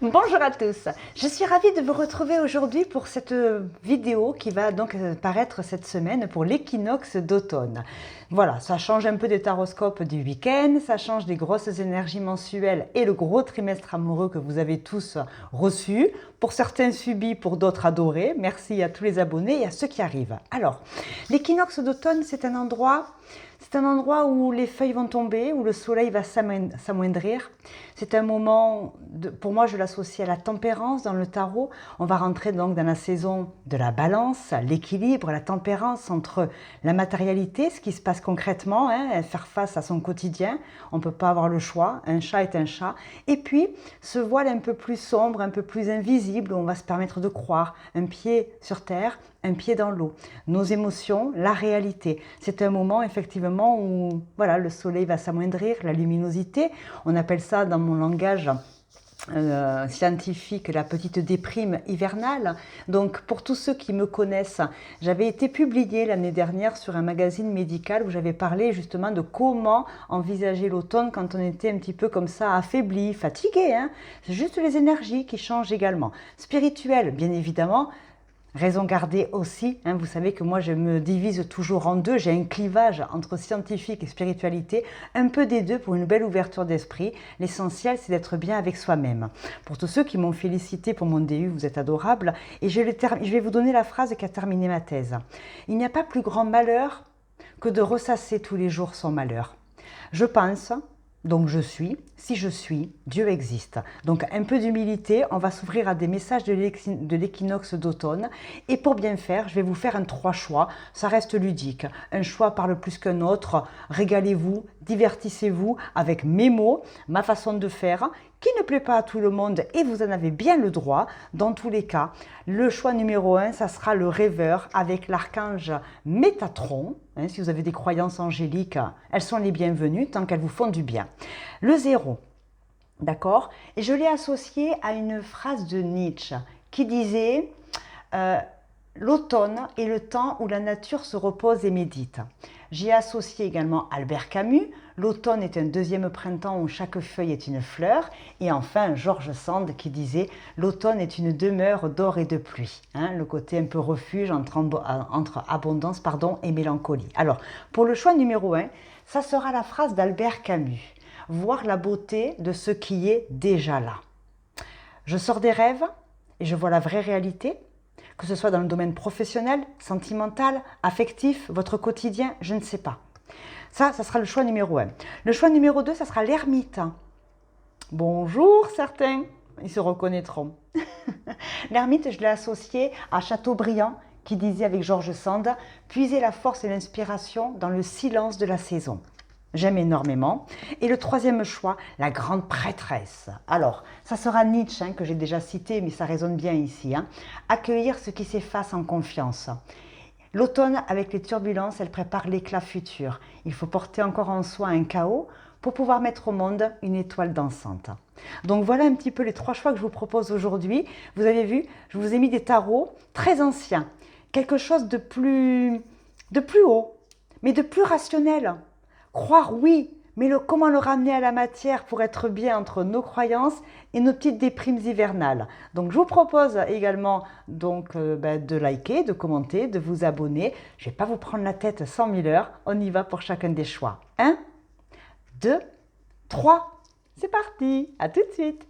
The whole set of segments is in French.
Bonjour à tous, je suis ravie de vous retrouver aujourd'hui pour cette vidéo qui va donc paraître cette semaine pour l'équinoxe d'automne. Voilà, ça change un peu des taroscopes du week-end, ça change des grosses énergies mensuelles et le gros trimestre amoureux que vous avez tous reçu. Pour certains subis, pour d'autres adorés. Merci à tous les abonnés et à ceux qui arrivent. Alors, l'équinoxe d'automne, c'est un endroit où les feuilles vont tomber, où le soleil va s'amoindrir. C'est un moment, pour moi je l'associe à la tempérance dans le tarot. On va rentrer donc dans la saison de la balance, l'équilibre, la tempérance entre la matérialité, ce qui se passe concrètement, faire face à son quotidien. On ne peut pas avoir le choix, un chat est un chat. Et puis ce voile un peu plus sombre, un peu plus invisible, où on va se permettre de croire, un pied sur terre, un pied dans l'eau. Nos émotions, la réalité. C'est un moment effectivement où voilà, le soleil va s'amoindrir, la luminosité. On appelle ça dans mon langage scientifique la petite déprime hivernale. Donc pour tous ceux qui me connaissent, j'avais été publiée l'année dernière sur un magazine médical où j'avais parlé justement de comment envisager l'automne quand on était un petit peu comme ça affaibli, fatigué. C'est juste les énergies qui changent également. Spirituel, bien évidemment. Raison gardée aussi, vous savez que moi je me divise toujours en deux, j'ai un clivage entre scientifique et spiritualité, un peu des deux pour une belle ouverture d'esprit. L'essentiel c'est d'être bien avec soi-même. Pour tous ceux qui m'ont félicité pour mon DU, vous êtes adorables, et je vais vous donner la phrase qui a terminé ma thèse. Il n'y a pas plus grand malheur que de ressasser tous les jours son malheur. Je pense, donc je suis, si je suis, Dieu existe. Donc un peu d'humilité, on va s'ouvrir à des messages de l'équinoxe d'automne. Et pour bien faire, je vais vous faire un 3 choix. Ça reste ludique. Un choix parle plus qu'un autre. Régalez-vous, divertissez-vous avec mes mots, ma façon de faire, qui ne plaît pas à tout le monde et vous en avez bien le droit. Dans tous les cas, le choix numéro 1, ça sera le rêveur avec l'archange Métatron. Si vous avez des croyances angéliques, elles sont les bienvenues tant qu'elles vous font du bien. Le 0, d'accord? Et je l'ai associé à une phrase de Nietzsche qui disait l'automne est le temps où la nature se repose et médite. J'y ai associé également Albert Camus. L'automne est un deuxième printemps où chaque feuille est une fleur. Et enfin, George Sand qui disait l'automne est une demeure d'or et de pluie. Le côté un peu refuge entre abondance et mélancolie. Alors, pour le choix numéro 1, ça sera la phrase d'Albert Camus. Voir la beauté de ce qui est déjà là. Je sors des rêves et je vois la vraie réalité. Que ce soit dans le domaine professionnel, sentimental, affectif, votre quotidien, je ne sais pas. Ça sera le choix numéro 1. Le choix numéro 2, ça sera l'ermite. Bonjour certains, ils se reconnaîtront. L'ermite, je l'ai associé à Chateaubriand, qui disait avec George Sand, puiser la force et l'inspiration dans le silence de la saison. J'aime énormément. Et le troisième choix, la grande prêtresse. Alors, ça sera Nietzsche, que j'ai déjà cité, mais ça résonne bien ici. Accueillir ce qui s'efface en confiance. L'automne, avec les turbulences, elle prépare l'éclat futur. Il faut porter encore en soi un chaos pour pouvoir mettre au monde une étoile dansante. Donc voilà un petit peu les 3 choix que je vous propose aujourd'hui. Vous avez vu, je vous ai mis des tarots très anciens. Quelque chose de plus haut, mais de plus rationnel. Croire, oui, mais comment le ramener à la matière pour être bien entre nos croyances et nos petites déprimes hivernales. Donc je vous propose également de liker, de commenter, de vous abonner. Je ne vais pas vous prendre la tête 100 000 heures. On y va pour chacun des choix. 1, 2, 3. C'est parti. À tout de suite.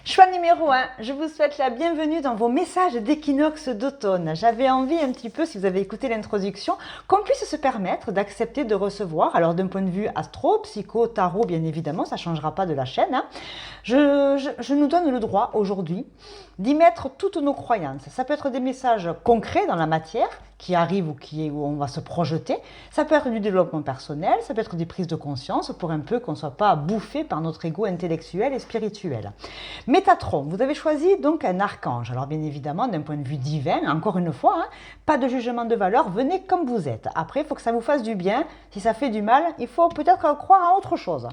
Choix numéro 1, je vous souhaite la bienvenue dans vos messages d'équinoxe d'automne. J'avais envie un petit peu, si vous avez écouté l'introduction, qu'on puisse se permettre d'accepter de recevoir, alors d'un point de vue astro, psycho, tarot, bien évidemment, ça ne changera pas de la chaîne. Je nous donne le droit aujourd'hui d'y mettre toutes nos croyances. Ça peut être des messages concrets dans la matière, qui arrivent où on va se projeter. Ça peut être du développement personnel, ça peut être des prises de conscience pour un peu qu'on ne soit pas bouffé par notre ego intellectuel et spirituel. Métatron, vous avez choisi donc un archange. Alors bien évidemment, d'un point de vue divin, encore une fois, pas de jugement de valeur, venez comme vous êtes. Après, il faut que ça vous fasse du bien. Si ça fait du mal, il faut peut-être croire à autre chose.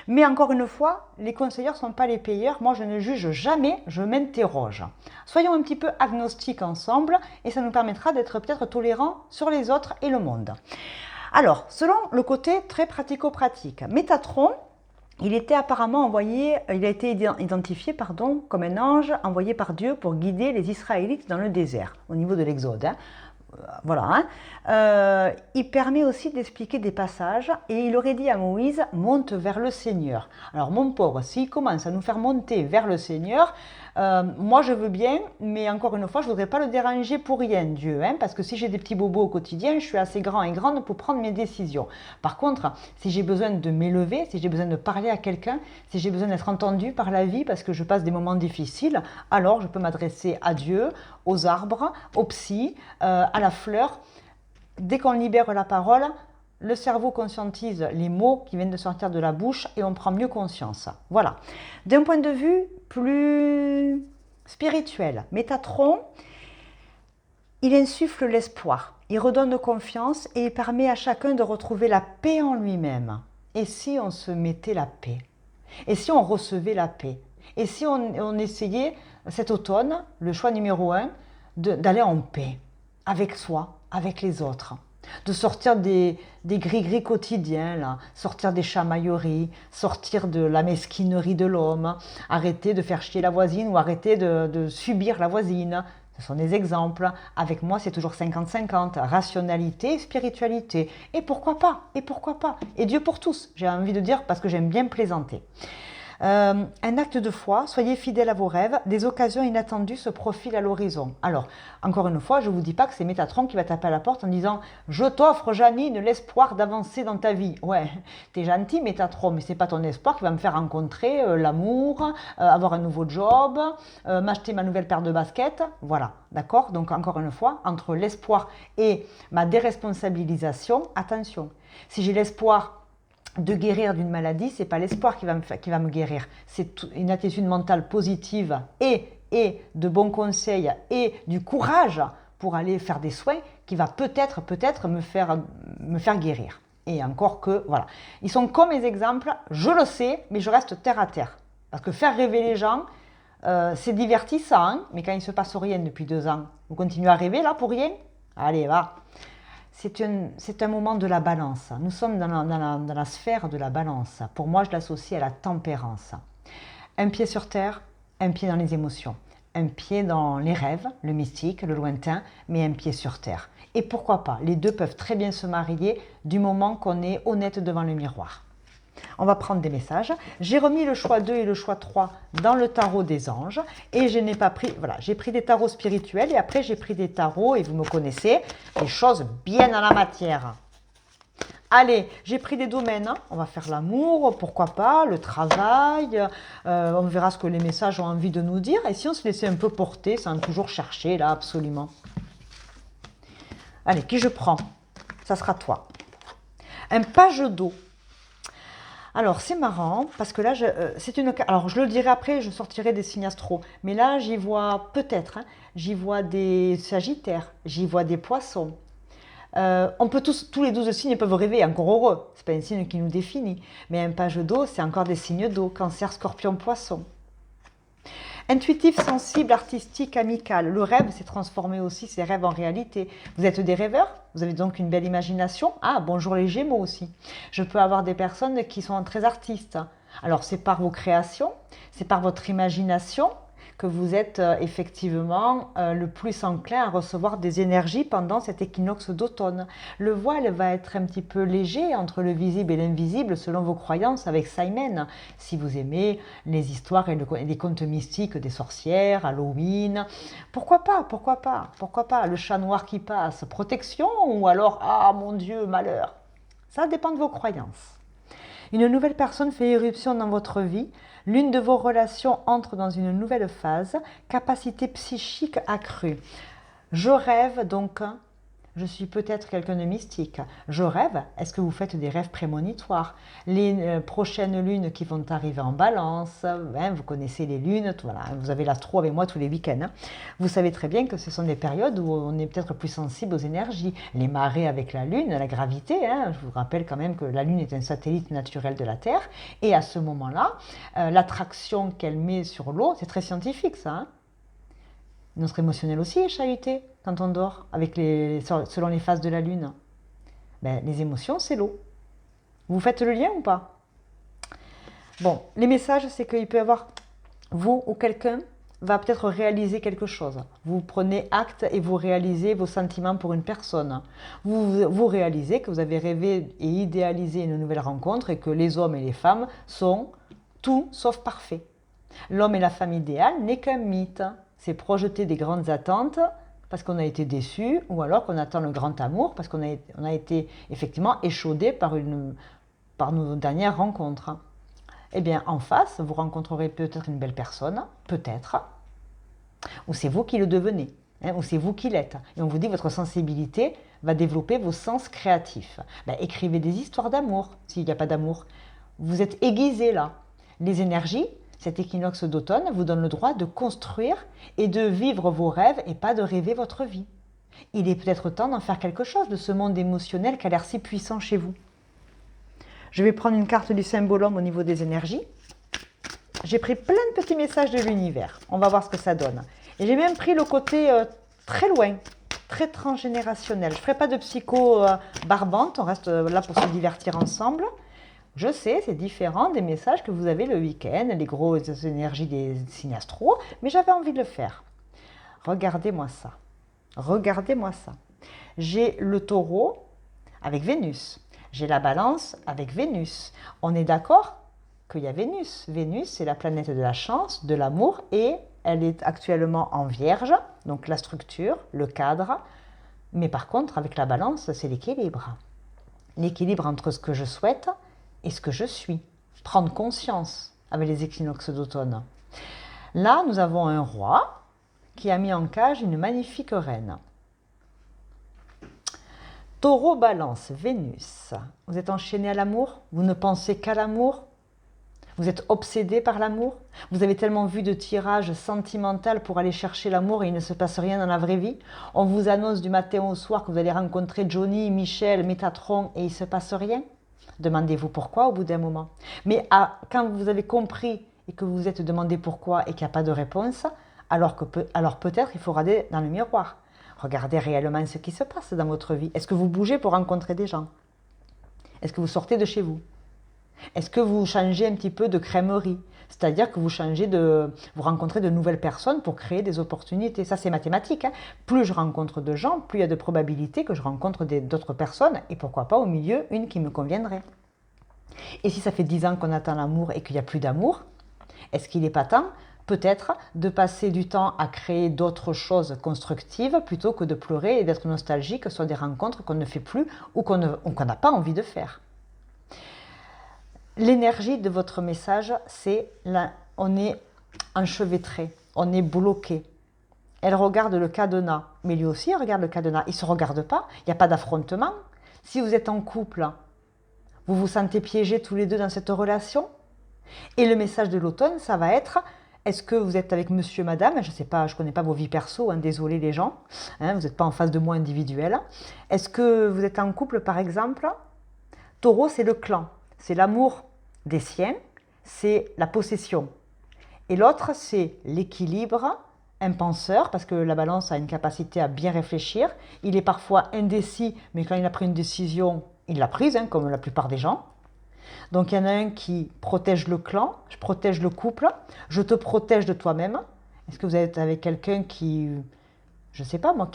Mais encore une fois, les conseillers ne sont pas les payeurs. Moi, je ne juge jamais, je m'interroge. Soyons un petit peu agnostiques ensemble et ça nous permettra d'être peut-être tolérants sur les autres et le monde. Alors, selon le côté très pratico-pratique, Métatron, il était apparemment envoyé, il a été identifié pardon, comme un ange envoyé par Dieu pour guider les Israélites dans le désert, au niveau de l'Exode. Hein. Voilà. Hein. Il permet aussi d'expliquer des passages et il aurait dit à Moïse, monte vers le Seigneur. Alors mon pauvre, s'il commence à nous faire monter vers le Seigneur, moi je veux bien, mais encore une fois, je ne voudrais pas le déranger pour rien, Dieu, hein, parce que si j'ai des petits bobos au quotidien, je suis assez grand et grande pour prendre mes décisions. Par contre, si j'ai besoin de m'élever, si j'ai besoin de parler à quelqu'un, si j'ai besoin d'être entendu par la vie parce que je passe des moments difficiles, alors je peux m'adresser à Dieu, aux arbres, aux psys, à la fleur. Dès qu'on libère la parole, le cerveau conscientise les mots qui viennent de sortir de la bouche et on prend mieux conscience. Voilà. D'un point de vue plus spirituel, Métatron, il insuffle l'espoir, il redonne confiance et il permet à chacun de retrouver la paix en lui-même. Et si on se mettait la paix? Et si on recevait la paix? Et si on essayait cet automne, le choix numéro 1, d'aller en paix avec soi, avec les autres, de sortir des gris-gris quotidiens, là, sortir des chamailleries, sortir de la mesquinerie de l'homme, arrêter de faire chier la voisine ou arrêter de subir la voisine. Ce sont des exemples. Avec moi, c'est toujours 50-50, rationalité et spiritualité. Et pourquoi pas? Et pourquoi pas? Et Dieu pour tous, j'ai envie de dire, parce que j'aime bien plaisanter. Un acte de foi, soyez fidèles à vos rêves, des occasions inattendues se profilent à l'horizon. Alors, encore une fois, je ne vous dis pas que c'est Métatron qui va taper à la porte en disant « Je t'offre, Janine, l'espoir d'avancer dans ta vie. » Ouais, t'es gentil Métatron, mais ce n'est pas ton espoir qui va me faire rencontrer l'amour, avoir un nouveau job, m'acheter ma nouvelle paire de baskets. Voilà, d'accord? Donc, encore une fois, entre l'espoir et ma déresponsabilisation, attention. Si j'ai l'espoir de guérir d'une maladie, c'est pas l'espoir qui va me guérir, c'est une attitude mentale positive et de bons conseils et du courage pour aller faire des soins qui va peut-être me faire guérir. Et encore que, voilà. Ils sont comme mes exemples, je le sais, mais je reste terre à terre. Parce que faire rêver les gens, c'est divertissant, hein, mais quand il ne se passe rien depuis 2 ans, vous continuez à rêver là pour rien? Allez, va. C'est un moment de la balance. Nous sommes dans la sphère de la balance. Pour moi, je l'associe à la tempérance. Un pied sur terre, un pied dans les émotions. Un pied dans les rêves, le mystique, le lointain, mais un pied sur terre. Et pourquoi pas? Les deux peuvent très bien se marier du moment qu'on est honnête devant le miroir. On va prendre des messages. J'ai remis le choix 2 et le choix 3 dans le tarot des anges et je n'ai pas pris, voilà, j'ai pris des tarots spirituels et après j'ai pris des tarots, et vous me connaissez, des choses bien dans la matière. Allez, j'ai pris des domaines, hein. On va faire l'amour, pourquoi pas, le travail, on verra ce que les messages ont envie de nous dire et si on se laissait un peu porter sans toujours chercher là absolument. Allez, qui je prends? Ça sera toi. Un page d'eau. Alors, c'est marrant, parce que là, c'est une... Alors, je le dirai après, je sortirai des signes astro. Mais là, j'y vois peut-être, hein, j'y vois des sagittaires, j'y vois des poissons. On peut tous les 12 signes peuvent rêver, encore heureux. Ce n'est pas un signe qui nous définit. Mais un page d'eau, c'est encore des signes d'eau. Cancer, scorpion, poisson. Intuitif, sensible, artistique, amical. Le rêve s'est transformé aussi, ces rêves en réalité. Vous êtes des rêveurs, vous avez donc une belle imagination. Ah, bonjour les Gémeaux aussi. Je peux avoir des personnes qui sont très artistes. Alors c'est par vos créations, c'est par votre imagination que vous êtes effectivement le plus enclin à recevoir des énergies pendant cet équinoxe d'automne. Le voile va être un petit peu léger entre le visible et l'invisible selon vos croyances avec Simon. Si vous aimez les histoires et les contes mystiques des sorcières, Halloween, pourquoi pas, le chat noir qui passe, protection ou alors, ah mon Dieu, malheur. Ça dépend de vos croyances. Une nouvelle personne fait irruption dans votre vie. L'une de vos relations entre dans une nouvelle phase. Capacité psychique accrue. Je rêve donc, je suis peut-être quelqu'un de mystique. Je rêve, est-ce que vous faites des rêves prémonitoires? Les prochaines lunes qui vont arriver en balance, hein, vous connaissez les lunes, voilà, vous avez l'astro avec moi tous les week-ends. Hein. Vous savez très bien que ce sont des périodes où on est peut-être plus sensible aux énergies. Les marées avec la lune, la gravité, hein, je vous rappelle quand même que la lune est un satellite naturel de la Terre. Et à ce moment-là, l'attraction qu'elle met sur l'eau, c'est très scientifique ça. Hein. Notre émotionnel aussi est chahuté quand on dort, selon les phases de la lune. Ben, les émotions, c'est l'eau. Vous faites le lien ou pas? Bon, les messages, c'est qu'il peut y avoir vous ou quelqu'un va peut-être réaliser quelque chose. Vous prenez acte et vous réalisez vos sentiments pour une personne. Vous réalisez que vous avez rêvé et idéalisé une nouvelle rencontre et que les hommes et les femmes sont tout sauf parfaits. L'homme et la femme idéale n'est qu'un mythe. C'est projeter des grandes attentes parce qu'on a été déçu ou alors qu'on attend le grand amour parce qu'on a été effectivement échaudé par nos dernières rencontres. Eh bien, en face, vous rencontrerez peut-être une belle personne, peut-être, ou c'est vous qui le devenez, ou c'est vous qui l'êtes. Et on vous dit que votre sensibilité va développer vos sens créatifs. Ben, écrivez des histoires d'amour, s'il n'y a pas d'amour. Vous êtes aiguisé là. Les énergies, cet équinoxe d'automne vous donne le droit de construire et de vivre vos rêves et pas de rêver votre vie. Il est peut-être temps d'en faire quelque chose de ce monde émotionnel qui a l'air si puissant chez vous. Je vais prendre une carte du symbolome au niveau des énergies. J'ai pris plein de petits messages de l'univers. On va voir ce que ça donne. Et j'ai même pris le côté très loin, très transgénérationnel. Je ne ferai pas de psycho barbante, on reste là pour se divertir ensemble. Je sais, c'est différent des messages que vous avez le week-end, les grosses énergies des signes astro, mais j'avais envie de le faire. Regardez-moi ça. Regardez-moi ça. J'ai le taureau avec Vénus. J'ai la balance avec Vénus. On est d'accord qu'il y a Vénus. Vénus, c'est la planète de la chance, de l'amour, et elle est actuellement en Vierge, donc la structure, le cadre. Mais par contre, avec la balance, c'est l'équilibre. L'équilibre entre ce que je souhaite et ce que je suis. Prendre conscience avec les équinoxes d'automne. Là, nous avons un roi qui a mis en cage une magnifique reine. Taureau, balance, Vénus. Vous êtes enchaîné à l'amour? Vous ne pensez qu'à l'amour? Vous êtes obsédé par l'amour? Vous avez tellement vu de tirages sentimentaux pour aller chercher l'amour et il ne se passe rien dans la vraie vie? On vous annonce du matin au soir que vous allez rencontrer Johnny, Michel, Métatron et il ne se passe rien? Demandez-vous pourquoi au bout d'un moment. Mais quand vous avez compris et que vous vous êtes demandé pourquoi et qu'il n'y a pas de réponse, alors peut-être il faut regarder dans le miroir. Regardez réellement ce qui se passe dans votre vie. Est-ce que vous bougez pour rencontrer des gens? Est-ce que vous sortez de chez vous? Est-ce que vous changez un petit peu de crèmerie? C'est-à-dire que vous rencontrez de nouvelles personnes pour créer des opportunités. Ça, c'est mathématique. Hein. Plus je rencontre de gens, plus il y a de probabilités que je rencontre d'autres personnes et pourquoi pas au milieu, une qui me conviendrait. Et si ça fait 10 ans qu'on attend l'amour et qu'il n'y a plus d'amour, est-ce qu'il n'est pas temps peut-être de passer du temps à créer d'autres choses constructives plutôt que de pleurer et d'être nostalgique sur des rencontres qu'on ne fait plus ou qu'on n'a pas envie de faire? L'énergie de votre message, c'est on est enchevêtré, on est bloqué. Elle regarde le cadenas, mais lui aussi il regarde le cadenas. Ils ne se regardent pas, il n'y a pas d'affrontement. Si vous êtes en couple, vous vous sentez piégés tous les deux dans cette relation. Et le message de l'automne, ça va être: est-ce que vous êtes avec monsieur, madame? Je ne sais pas, je ne connais pas vos vies perso, hein, désolé les gens, hein, vous n'êtes pas en face de moi individuel. Est-ce que vous êtes en couple par exemple? Taureau, c'est le clan, c'est l'amour des siens, c'est la possession. Et l'autre, c'est l'équilibre, un penseur, parce que la balance a une capacité à bien réfléchir. Il est parfois indécis, mais quand il a pris une décision, il l'a prise, hein, comme la plupart des gens. Donc il y en a un qui protège le clan, je protège le couple, je te protège de toi-même. Est-ce que vous êtes avec quelqu'un qui, je ne sais pas moi,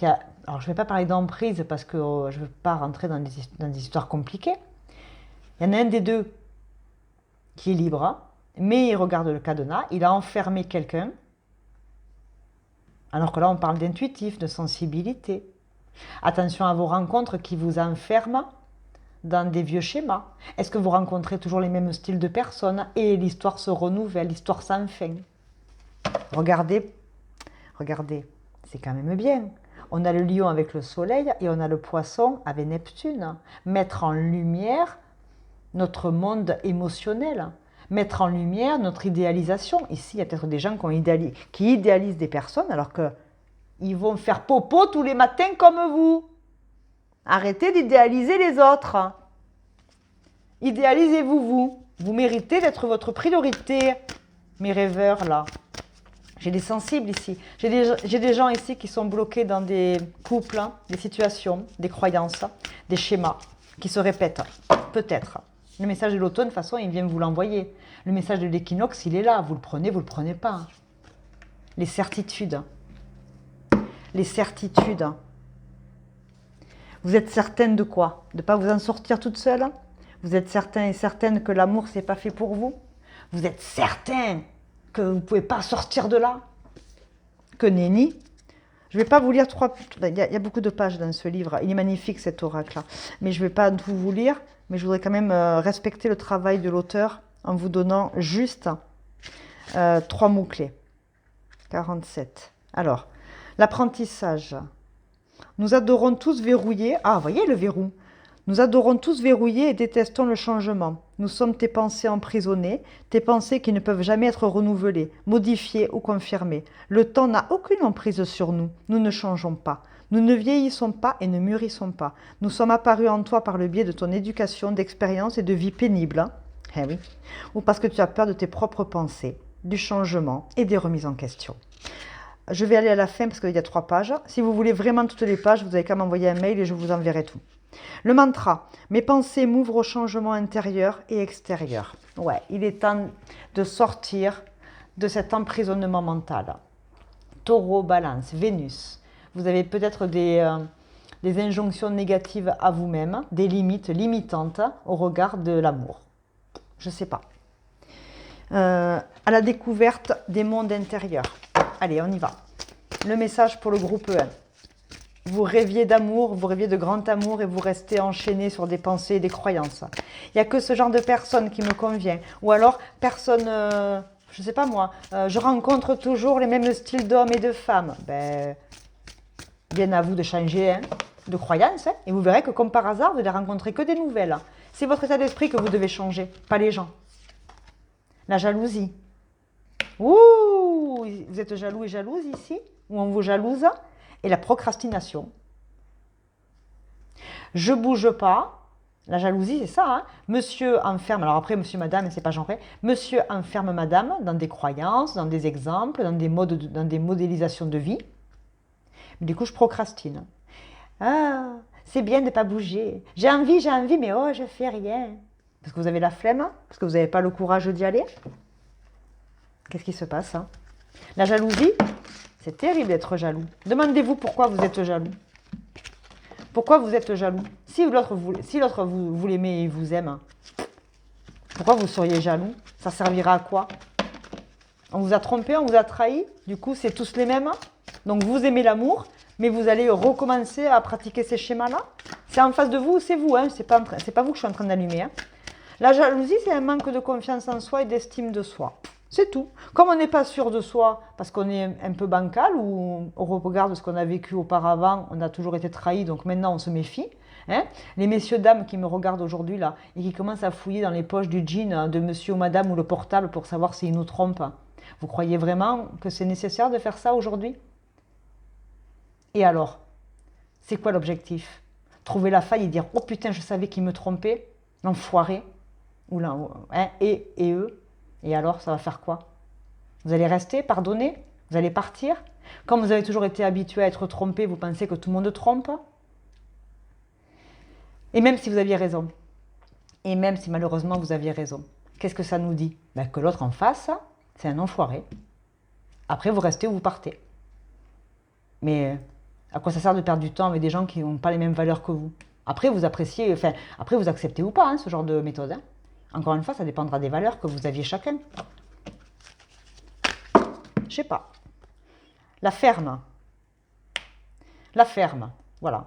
alors je ne vais pas parler d'emprise parce que je ne veux pas rentrer dans des histoires compliquées. Il y en a un des deux qui est libre, hein, mais il regarde le cadenas, il a enfermé quelqu'un, alors que là on parle d'intuitif, de sensibilité. Attention à vos rencontres qui vous enferment dans des vieux schémas. Est-ce que vous rencontrez toujours les mêmes styles de personnes et l'histoire se renouvelle, l'histoire sans fin? Regardez, c'est quand même bien. On a le lion avec le soleil et on a le poisson avec Neptune. Mettre en lumière notre monde émotionnel, mettre en lumière notre idéalisation. Ici, il y a peut-être des gens qui idéalisent des personnes alors qu'ils vont faire popo tous les matins comme vous. Arrêtez d'idéaliser les autres. Idéalisez-vous, vous. Vous méritez d'être votre priorité, mes rêveurs, là. J'ai des sensibles ici. J'ai des gens ici qui sont bloqués dans des couples, hein, des situations, des croyances, des schémas qui se répètent. Peut-être. Le message de l'automne, de toute façon, il vient vous l'envoyer. Le message de l'équinoxe, il est là. Vous le prenez pas. Les certitudes. Les certitudes. Vous êtes certaine de quoi? De ne pas vous en sortir toute seule? Vous êtes certain et certaine que l'amour, c'est pas fait pour vous? Vous êtes certain que vous ne pouvez pas sortir de là? Que nenni? Je ne vais pas vous lire il y a beaucoup de pages dans ce livre. Il est magnifique cet oracle-là. Mais je ne vais pas tout vous lire. Mais je voudrais quand même respecter le travail de l'auteur en vous donnant juste 3 mots-clés. 47. Alors, l'apprentissage. Nous adorons tous verrouiller. Ah, voyez le verrou. Nous adorons tous verrouiller et détestons le changement. Nous sommes tes pensées emprisonnées, tes pensées qui ne peuvent jamais être renouvelées, modifiées ou confirmées. Le temps n'a aucune emprise sur nous. Nous ne changeons pas. Nous ne vieillissons pas et ne mûrissons pas. Nous sommes apparus en toi par le biais de ton éducation, d'expérience et de vie pénible. Eh oui. Ou parce que tu as peur de tes propres pensées, du changement et des remises en question. Je vais aller à la fin parce qu'il y a 3 pages. Si vous voulez vraiment toutes les pages, vous avez qu'à m'envoyer un mail et je vous enverrai tout. Le mantra, mes pensées m'ouvrent au changement intérieur et extérieur. Ouais, il est temps de sortir de cet emprisonnement mental. Taureau, Balance, Vénus. Vous avez peut-être des injonctions négatives à vous-même, des limites limitantes au regard de l'amour. Je ne sais pas. À la découverte des mondes intérieurs. Allez, on y va. Le message pour le groupe 1. Vous rêviez d'amour, vous rêviez de grand amour et vous restez enchaîné sur des pensées et des croyances. Il n'y a que ce genre de personne qui me convient. Ou alors, personne, je ne sais pas moi, je rencontre toujours les mêmes styles d'hommes et de femmes. Ben, bien à vous de changer de croyance et vous verrez que comme par hasard, vous n'allez rencontrer que des nouvelles. C'est votre état d'esprit que vous devez changer, pas les gens. La jalousie. Ouh, vous êtes jaloux et jalouse ici, ou on vous jalouse. Et la procrastination. Je bouge pas. La jalousie, c'est ça. Hein. Monsieur enferme, alors après, monsieur, madame, c'est pas genré. Monsieur enferme madame dans des croyances, dans des exemples, dans des modélisations de vie. Mais du coup, je procrastine. Ah, c'est bien de ne pas bouger. J'ai envie, mais oh, je fais rien. Parce que vous avez la flemme, parce que vous n'avez pas le courage d'y aller. Qu'est-ce qui se passe hein? La jalousie, c'est terrible d'être jaloux. Demandez-vous pourquoi vous êtes jaloux. Pourquoi vous êtes jaloux? Si l'autre vous l'aimez et vous aime, pourquoi vous seriez jaloux? Ça servira à quoi? On vous a trompé, on vous a trahi. Du coup, c'est tous les mêmes. Donc vous aimez l'amour, mais vous allez recommencer à pratiquer ces schémas-là. C'est en face de vous, c'est vous. Hein. C'est pas vous que je suis en train d'allumer. Hein. La jalousie, c'est un manque de confiance en soi et d'estime de soi. C'est tout. Comme on n'est pas sûr de soi, parce qu'on est un peu bancal, ou au regard de ce qu'on a vécu auparavant, on a toujours été trahi, donc maintenant on se méfie. Hein. Les messieurs, dames qui me regardent aujourd'hui là, et qui commencent à fouiller dans les poches du jean de monsieur ou madame ou le portable pour savoir s'ils nous trompent, vous croyez vraiment que c'est nécessaire de faire ça aujourd'hui? Et alors? C'est quoi l'objectif? Trouver la faille et dire « Oh putain, je savais qu'ils me trompaient, l'enfoiré ». Hein, et eux. Et alors, ça va faire quoi? Vous allez rester, pardonner? Vous allez partir? Comme vous avez toujours été habitué à être trompé, vous pensez que tout le monde trompe? Et même si vous aviez raison, et même si malheureusement vous aviez raison, qu'est-ce que ça nous dit? Ben, que l'autre en face, c'est un enfoiré. Après, vous restez ou vous partez. Mais à quoi ça sert de perdre du temps avec des gens qui n'ont pas les mêmes valeurs que vous? Après, vous appréciez, enfin, après vous acceptez ou pas hein, ce genre de méthode. Hein. Encore une fois, ça dépendra des valeurs que vous aviez chacun. Je sais pas. La ferme. La ferme. Voilà.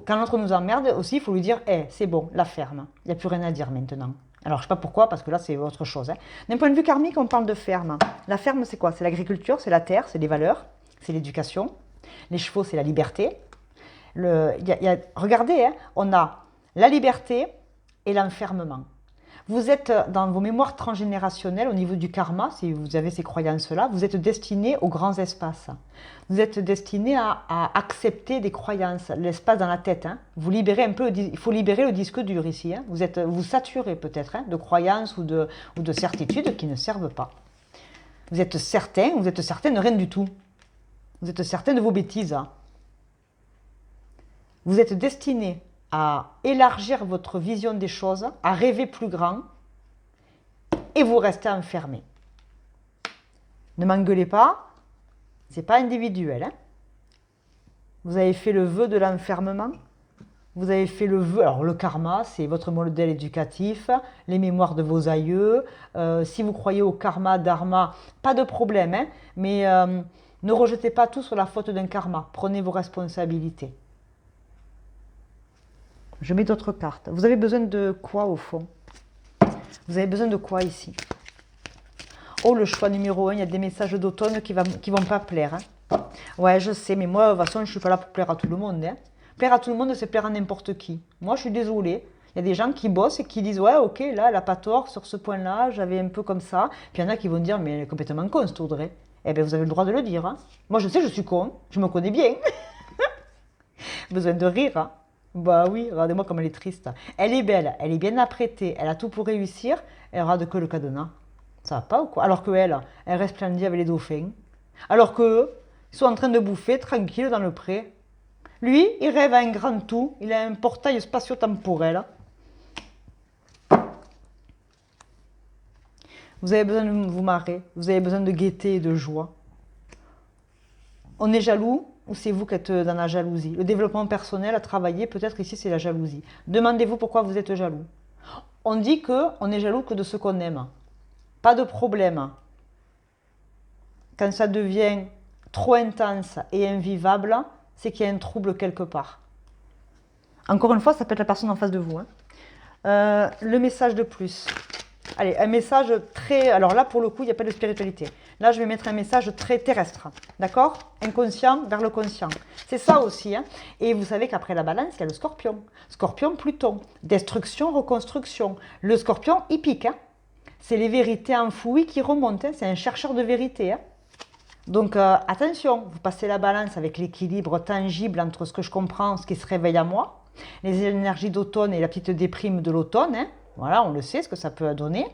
Quand l'autre nous emmerde aussi, il faut lui dire hey, c'est bon, la ferme. Il n'y a plus rien à dire maintenant. Alors, je ne sais pas pourquoi, parce que là, c'est autre chose. Hein. D'un point de vue karmique, on parle de ferme. La ferme, c'est quoi? C'est l'agriculture, c'est la terre, c'est les valeurs, c'est l'éducation. Les chevaux, c'est la liberté. Regardez, hein, on a la liberté et l'enfermement. Vous êtes dans vos mémoires transgénérationnelles au niveau du karma, si vous avez ces croyances-là, vous êtes destiné aux grands espaces. Vous êtes destiné à accepter des croyances, l'espace dans la tête. Hein. Vous libérez un peu, il faut libérer le disque dur ici. Hein. Vous saturez peut-être hein, de croyances ou de certitudes qui ne servent pas. Vous êtes certain de rien du tout. Vous êtes certain de vos bêtises. Hein. Vous êtes destiné à élargir votre vision des choses, à rêver plus grand, et vous restez enfermé. Ne m'engueulez pas, ce n'est pas individuel. Hein. Vous avez fait le vœu de l'enfermement, vous avez fait le vœu, alors le karma, c'est votre modèle éducatif, les mémoires de vos aïeux. Si vous croyez au karma, dharma, pas de problème, hein, mais ne rejetez pas tout sur la faute d'un karma. Prenez vos responsabilités. Je mets d'autres cartes. Vous avez besoin de quoi au fond? Vous avez besoin de quoi ici? Oh, le choix numéro 1, il y a des messages d'automne qui vont pas plaire. Hein. Ouais, je sais, mais moi, de toute façon, je ne suis pas là pour plaire à tout le monde. Hein. Plaire à tout le monde, c'est plaire à n'importe qui. Moi, je suis désolée. Il y a des gens qui bossent et qui disent, ouais, ok, là, elle n'a pas tort sur ce point-là, j'avais un peu comme ça. Puis il y en a qui vont dire, mais elle est complètement con, cette Audrey. Eh bien, vous avez le droit de le dire. Hein. Moi, je sais, je suis con. Je me connais bien. Besoin de rire. Hein. Bah oui, regardez-moi comme elle est triste. Elle est belle, elle est bien apprêtée, elle a tout pour réussir, elle rate que le cadenas. Ça va pas ou quoi? Alors qu'elle, elle resplendit avec les dauphins. Alors qu'eux, ils sont en train de bouffer tranquille dans le pré. Lui, il rêve à un grand tout, il a un portail spatio-temporel. Vous avez besoin de vous marrer, vous avez besoin de gaieté et de joie. On est jaloux ou c'est vous qui êtes dans la jalousie? Le développement personnel à travailler, peut-être ici c'est la jalousie. Demandez-vous pourquoi vous êtes jaloux. On dit qu'on est jaloux que de ce qu'on aime. Pas de problème. Quand ça devient trop intense et invivable, c'est qu'il y a un trouble quelque part. Encore une fois, ça peut être la personne en face de vous. Hein. Le message de plus. Allez, un message très... Alors là, pour le coup, il n'y a pas de spiritualité. Là, je vais mettre un message très terrestre. D'accord? Inconscient vers le conscient. C'est ça aussi. Hein. Et vous savez qu'après la balance, il y a le scorpion. Scorpion, Pluton. Destruction, reconstruction. Le scorpion, il pique. Hein. C'est les vérités enfouies qui remontent. Hein. C'est un chercheur de vérité. Hein. Donc, attention, vous passez la balance avec l'équilibre tangible entre ce que je comprends, ce qui se réveille à moi, les énergies d'automne et la petite déprime de l'automne. Hein. Voilà, on le sait, ce que ça peut donner.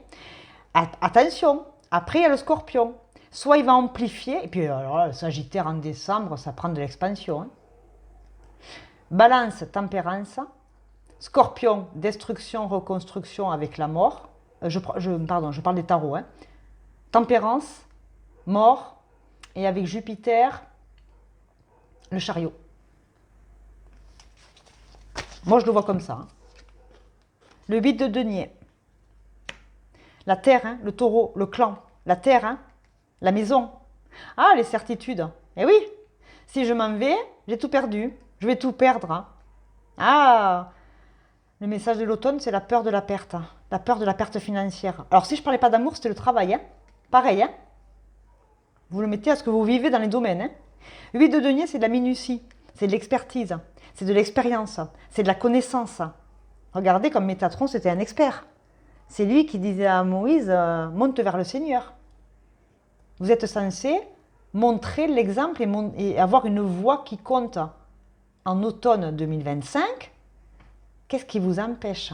Attention, après, il y a le scorpion. Soit il va amplifier, et puis alors, le sagittaire en décembre, ça prend de l'expansion. Hein. Balance, tempérance. Scorpion, destruction, reconstruction avec la mort. Pardon, je parle des tarots. Hein. Tempérance, mort. Et avec Jupiter, le chariot. Moi, je le vois comme ça. Hein. Le 8 de denier. La terre, hein, le taureau, le clan. La terre, hein, la maison. Ah, les certitudes. Eh oui, si je m'en vais, j'ai tout perdu. Je vais tout perdre. Hein. Ah, le message de l'automne, c'est la peur de la perte. Hein. La peur de la perte financière. Alors, si je ne parlais pas d'amour, c'était le travail. Hein. Pareil, hein. Vous le mettez à ce que vous vivez dans les domaines. Hein. 8 de denier, c'est de la minutie, c'est de l'expertise, c'est de l'expérience, c'est de la connaissance. Regardez comme Métatron, c'était un expert. C'est lui qui disait à Moïse, monte vers le Seigneur. Vous êtes censé montrer l'exemple et avoir une voix qui compte. En automne 2025, qu'est-ce qui vous empêche?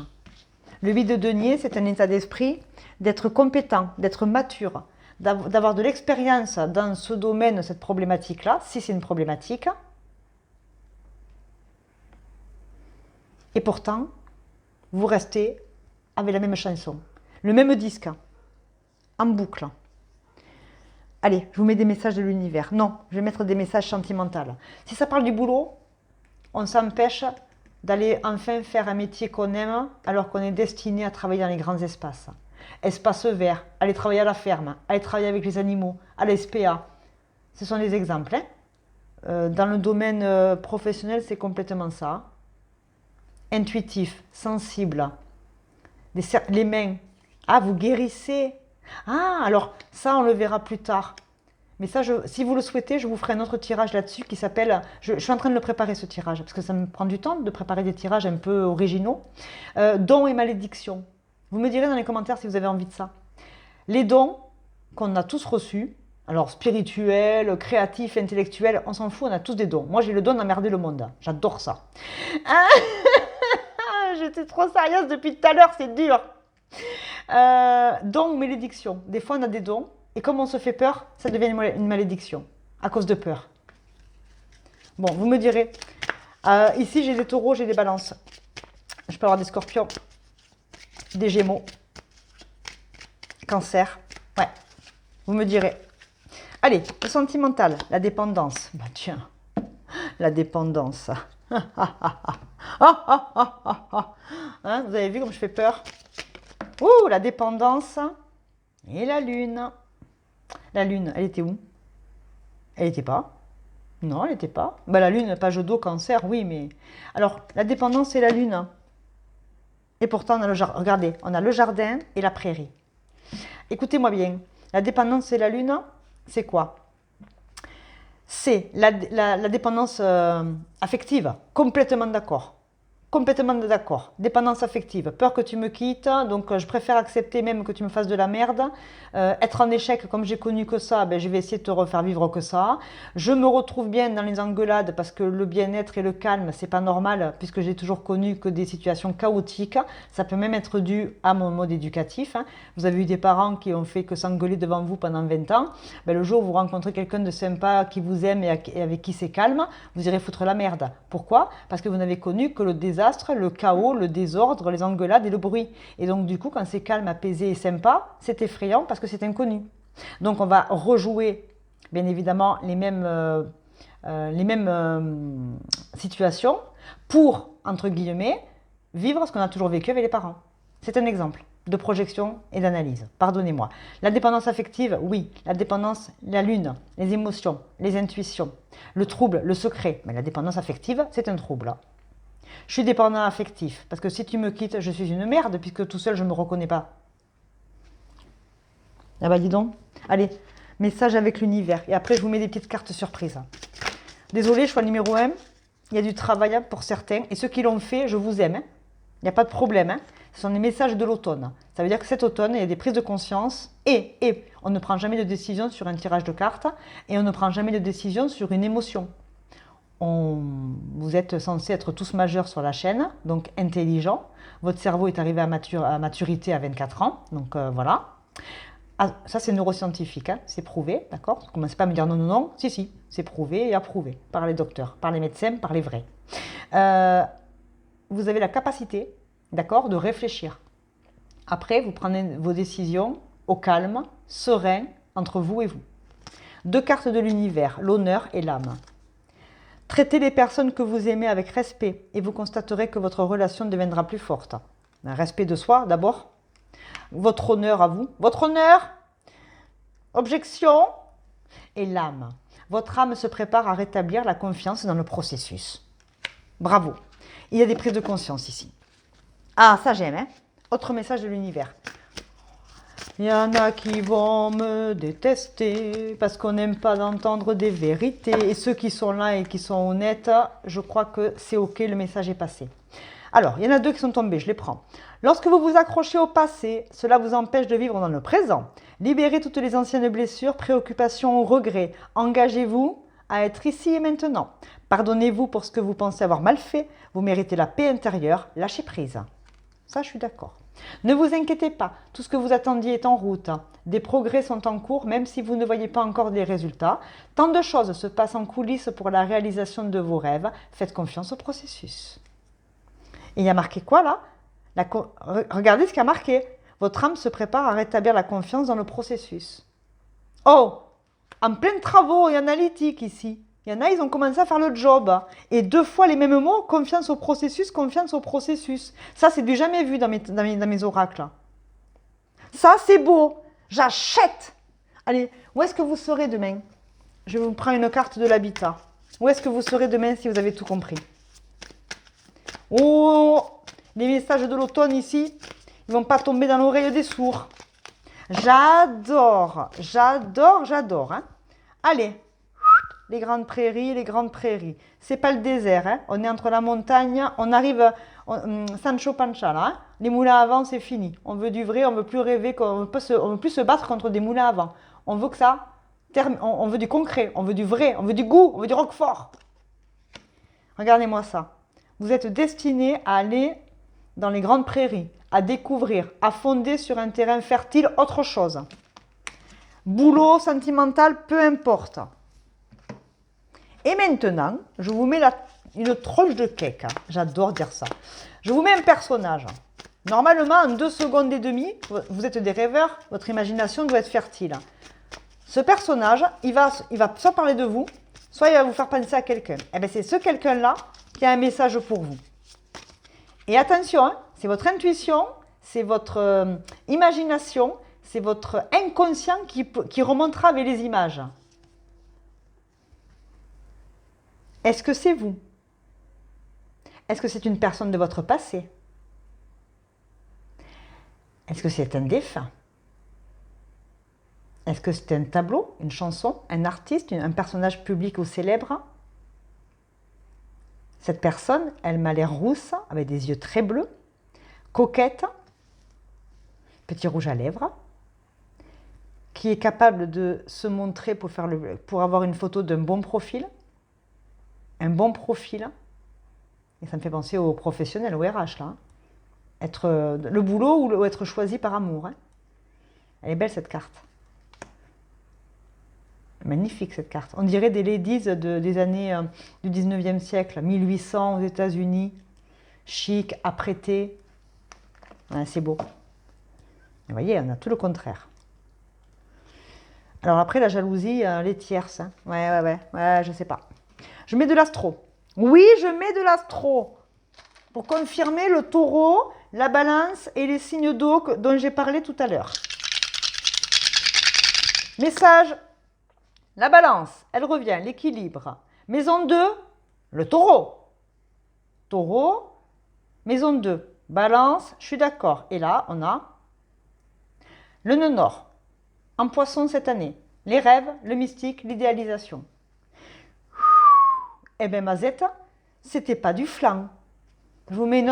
Le 8 de denier, c'est un état d'esprit d'être compétent, d'être mature, d'avoir de l'expérience dans ce domaine, cette problématique-là, si c'est une problématique. Et pourtant, vous restez avec la même chanson, le même disque, en boucle. Allez, je vous mets des messages de l'univers. Non, je vais mettre des messages sentimentaux. Si ça parle du boulot, on s'empêche d'aller enfin faire un métier qu'on aime alors qu'on est destiné à travailler dans les grands espaces. Espace vert, aller travailler à la ferme, aller travailler avec les animaux, à la SPA. Ce sont des exemples. Hein. Dans le domaine professionnel, c'est complètement ça. Intuitif, sensible. Les mains. Ah, vous guérissez. Ah, alors ça, on le verra plus tard. Mais ça, si vous le souhaitez, je vous ferai un autre tirage là-dessus qui s'appelle... Je suis en train de le préparer, ce tirage, parce que ça me prend du temps de préparer des tirages un peu originaux. Dons et malédictions. Vous me direz dans les commentaires si vous avez envie de ça. Les dons qu'on a tous reçus, alors spirituels, créatifs, intellectuels, on s'en fout, on a tous des dons. Moi, j'ai le don d'emmerder le monde. J'adore ça. Ah j'étais trop sérieuse depuis tout à l'heure, c'est dur. Dons ou malédictions. Des fois, on a des dons, et comme on se fait peur, ça devient une malédiction, à cause de peur. Bon, vous me direz. Ici, j'ai des taureaux, j'ai des balances. Je peux avoir des scorpions, des gémeaux, cancer. Ouais, vous me direz. Allez, le sentimental, la dépendance. Bah tiens, la dépendance. Hein, vous avez vu comme je fais peur? Ouh, la dépendance et la lune. La lune, elle était où? Elle n'était pas. Non, elle n'était pas. Bah, la lune, page d'eau, cancer, oui, mais... Alors, la dépendance et la lune. Et pourtant, on a le jardin. Regardez, on a le jardin et la prairie. Écoutez-moi bien. La dépendance et la lune, c'est quoi? C'est la dépendance affective. Complètement d'accord. Complètement d'accord. Dépendance affective. Peur que tu me quittes, donc je préfère accepter même que tu me fasses de la merde. Être en échec, comme j'ai connu que ça, ben, je vais essayer de te refaire vivre que ça. Je me retrouve bien dans les engueulades parce que le bien-être et le calme, c'est pas normal puisque j'ai toujours connu que des situations chaotiques. Ça peut même être dû à mon mode éducatif. Hein. Vous avez eu des parents qui ont fait que s'engueuler devant vous pendant 20 ans. Ben, le jour où vous rencontrez quelqu'un de sympa qui vous aime et avec qui c'est calme, vous irez foutre la merde. Pourquoi? Parce que vous n'avez connu que le désastre, le chaos, le désordre, les engueulades et le bruit. Et donc du coup, quand c'est calme, apaisé et sympa, c'est effrayant parce que c'est inconnu. Donc on va rejouer, bien évidemment, les mêmes situations pour, entre guillemets, vivre ce qu'on a toujours vécu avec les parents. C'est un exemple de projection et d'analyse. Pardonnez-moi. La dépendance affective, oui. La dépendance, la lune, les émotions, les intuitions, le trouble, le secret. Mais la dépendance affective, c'est un trouble. Je suis dépendant affectif, parce que si tu me quittes, je suis une merde, puisque tout seul, je ne me reconnais pas. Ah bah dis donc. Allez, message avec l'univers. Et après, je vous mets des petites cartes surprises. Désolée, choix numéro 1. Il y a du travail pour certains. Et ceux qui l'ont fait, je vous aime. Il n'y a pas de problème. Ce sont des messages de l'automne. Ça veut dire que cet automne, il y a des prises de conscience. Et on ne prend jamais de décision sur un tirage de cartes. Et on ne prend jamais de décision sur une émotion. Vous êtes censés être tous majeurs sur la chaîne, donc intelligents. Votre cerveau est arrivé à maturité à 24 ans, donc voilà. Ah, ça, c'est neuroscientifique, hein, c'est prouvé, d'accord? Ne commencez pas à me dire non, non, non. Si, c'est prouvé et approuvé par les docteurs, par les médecins, par les vrais. Vous avez la capacité, d'accord, de réfléchir. Après, vous prenez vos décisions au calme, serein, entre vous et vous. 2 cartes de l'univers, l'honneur et l'âme. Traitez les personnes que vous aimez avec respect et vous constaterez que votre relation deviendra plus forte. Un respect de soi d'abord. Votre honneur à vous. Votre honneur. Objection. Et l'âme. Votre âme se prépare à rétablir la confiance dans le processus. Bravo. Il y a des prises de conscience ici. Ah, ça j'aime, hein. Autre message de l'univers. Il y en a qui vont me détester parce qu'on n'aime pas d'entendre des vérités. Et ceux qui sont là et qui sont honnêtes, je crois que c'est ok, le message est passé. Alors, il y en a 2 qui sont tombés, je les prends. Lorsque vous vous accrochez au passé, cela vous empêche de vivre dans le présent. Libérez toutes les anciennes blessures, préoccupations ou regrets. Engagez-vous à être ici et maintenant. Pardonnez-vous pour ce que vous pensez avoir mal fait. Vous méritez la paix intérieure. Lâchez prise. Ça, je suis d'accord. Ne vous inquiétez pas, tout ce que vous attendiez est en route. Des progrès sont en cours, même si vous ne voyez pas encore les résultats. Tant de choses se passent en coulisses pour la réalisation de vos rêves. Faites confiance au processus. Et il y a marqué quoi là? Regardez ce qu'il y a marqué. Votre âme se prépare à rétablir la confiance dans le processus. Oh, en plein travaux et analytiques ici. Il y en a, ils ont commencé à faire le job. Et 2 fois les mêmes mots, confiance au processus, confiance au processus. Ça, c'est du jamais vu dans mes oracles. Ça, c'est beau. J'achète. Allez, où est-ce que vous serez demain? Je vous prends une carte de l'habitat. Où est-ce que vous serez demain si vous avez tout compris? Oh, les messages de l'automne ici, ils ne vont pas tomber dans l'oreille des sourds. J'adore, j'adore, j'adore. Hein. Allez. Les grandes prairies. C'est pas le désert, hein. On est entre la montagne, on arrive, Sancho Pancha là. Hein. Les moulins à vent, c'est fini. On veut du vrai, on veut plus rêver, on veut plus se battre contre des moulins à vent. On veut que ça, on veut du concret, on veut du vrai, on veut du goût, on veut du roquefort. Regardez-moi ça. Vous êtes destiné à aller dans les grandes prairies, à découvrir, à fonder sur un terrain fertile autre chose. Boulot, sentimental, peu importe. Et maintenant, je vous mets une tranche de cake. Hein. J'adore dire ça. Je vous mets un personnage. Normalement, en 2 secondes et demie, vous êtes des rêveurs, votre imagination doit être fertile. Ce personnage, il va soit parler de vous, soit il va vous faire penser à quelqu'un. Et bien c'est ce quelqu'un-là qui a un message pour vous. Et attention, hein, c'est votre intuition, c'est votre imagination, c'est votre inconscient qui remontera avec les images. Est-ce que c'est vous? Est-ce que c'est une personne de votre passé? Est-ce que c'est un défunt? Est-ce que c'est un tableau, une chanson, un artiste, un personnage public ou célèbre? Cette personne, elle m'a l'air rousse, avec des yeux très bleus, coquette, petit rouge à lèvres, qui est capable de se montrer pour avoir une photo d'un bon profil. Un bon profil. Et ça me fait penser aux professionnels, au RH, là. Hein. Être le boulot ou être choisi par amour. Hein. Elle est belle, cette carte. Magnifique, cette carte. On dirait des ladies des années du 19e siècle, 1800 aux États-Unis. Chic, apprêtées. Ouais, c'est beau. Vous voyez, on a tout le contraire. Alors après, la jalousie, les tierces. Hein. Ouais, je sais pas. Je mets de l'astro. Oui, je mets de l'astro. Pour confirmer le taureau, la balance et les signes d'eau dont j'ai parlé tout à l'heure. Message. La balance, elle revient, l'équilibre. Maison 2, le taureau. Taureau, maison 2. Balance, je suis d'accord. Et là, on a le nœud nord. En poisson cette année. Les rêves, le mystique, l'idéalisation. Eh bien, Mazette, c'était pas du flan. Je vous mets une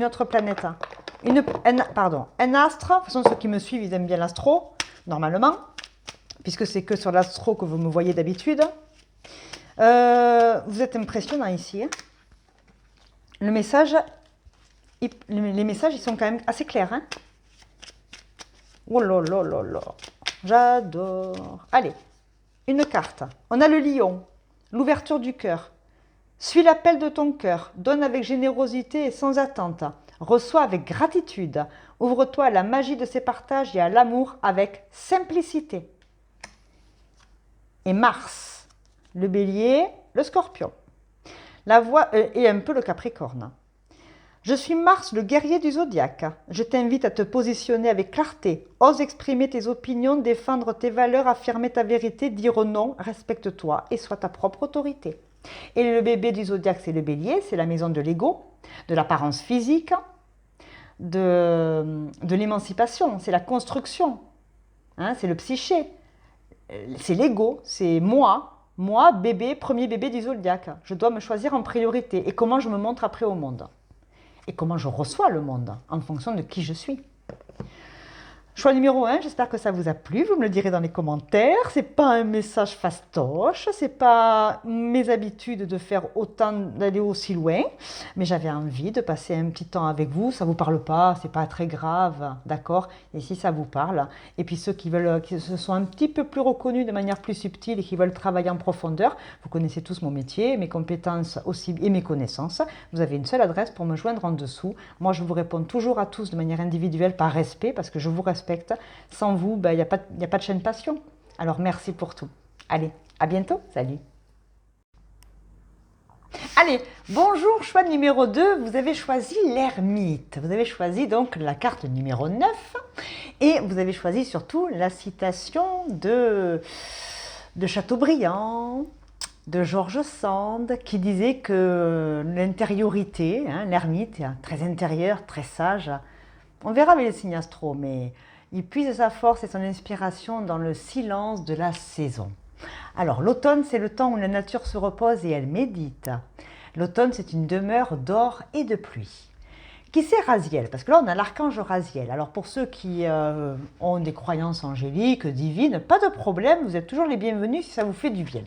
autre planète. Un astre. De toute façon, ceux qui me suivent, ils aiment bien l'astro, normalement, puisque c'est que sur l'astro que vous me voyez d'habitude. Vous êtes impressionnant ici. Hein. Les messages, ils sont quand même assez clairs. Hein. Oh là là là là. J'adore. Allez, une carte. On a le lion. L'ouverture du cœur. Suis l'appel de ton cœur. Donne avec générosité et sans attente. Reçois avec gratitude. Ouvre-toi à la magie de ces partages et à l'amour avec simplicité. Et Mars, le bélier, le scorpion. La voix et un peu le capricorne. Je suis Mars, le guerrier du zodiaque. Je t'invite à te positionner avec clarté. Ose exprimer tes opinions, défendre tes valeurs, affirmer ta vérité, dire non, respecte-toi et sois ta propre autorité. Et le bébé du zodiaque, c'est le bélier, c'est la maison de l'ego, de l'apparence physique, de l'émancipation, c'est la construction, hein, c'est le psyché, c'est l'ego, c'est moi, bébé, premier bébé du zodiaque. Je dois me choisir en priorité et comment je me montre après au monde. Et comment je reçois le monde en fonction de qui je suis. Choix numéro 1, j'espère que ça vous a plu, vous me le direz dans les commentaires. C'est pas un message fastoche, c'est pas mes habitudes de faire autant, d'aller aussi loin, mais j'avais envie de passer un petit temps avec vous. Ça vous parle pas, c'est pas très grave, d'accord? Et si ça vous parle, et puis ceux qui se sont un petit peu plus reconnus de manière plus subtile et qui veulent travailler en profondeur, vous connaissez tous mon métier, mes compétences aussi et mes connaissances. Vous avez une seule adresse pour me joindre en dessous. Moi, je vous réponds toujours à tous de manière individuelle par respect, parce que je vous respecte. Sans vous, il n'y a pas de chaîne passion. Alors, merci pour tout. Allez, à bientôt. Salut. Allez, bonjour, choix numéro 2. Vous avez choisi l'ermite. Vous avez choisi donc la carte numéro 9. Et vous avez choisi surtout la citation de Chateaubriand, de George Sand, qui disait que l'intériorité, hein, l'ermite, très intérieur, très sage. On verra avec les signes astro, mais il puise sa force et son inspiration dans le silence de la saison. Alors, l'automne, c'est le temps où la nature se repose et elle médite. L'automne, c'est une demeure d'or et de pluie. Qui c'est Raziel? Parce que là, on a l'archange Raziel. Alors, pour ceux qui ont des croyances angéliques, divines, pas de problème, vous êtes toujours les bienvenus si ça vous fait du bien.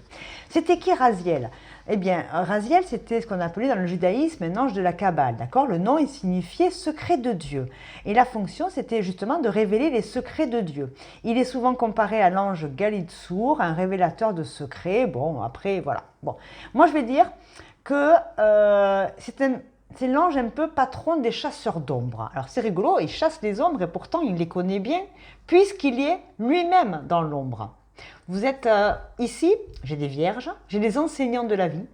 C'était qui Raziel? Eh bien, Raziel, c'était ce qu'on appelait dans le judaïsme un ange de la Kabbale, d'accord? Le nom, il signifiait secret de Dieu. Et la fonction, c'était justement de révéler les secrets de Dieu. Il est souvent comparé à l'ange Galitsur, un révélateur de secrets. Bon, après, voilà. Bon, moi, je vais dire que c'est c'est l'ange un peu patron des chasseurs d'ombres. Alors c'est rigolo, il chasse les ombres et pourtant il les connaît bien puisqu'il est lui-même dans l'ombre. Vous êtes ici, j'ai des vierges, j'ai des enseignants de la vie,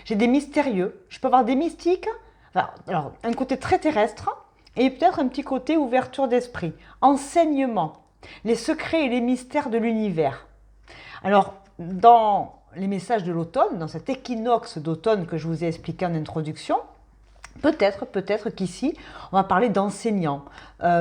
j'ai des mystérieux, je peux avoir des mystiques, enfin, alors un côté très terrestre et peut-être un petit côté ouverture d'esprit, enseignement, les secrets et les mystères de l'univers. Alors dans les messages de l'automne, dans cet équinoxe d'automne que je vous ai expliqué en introduction, peut-être qu'ici, on va parler d'enseignants,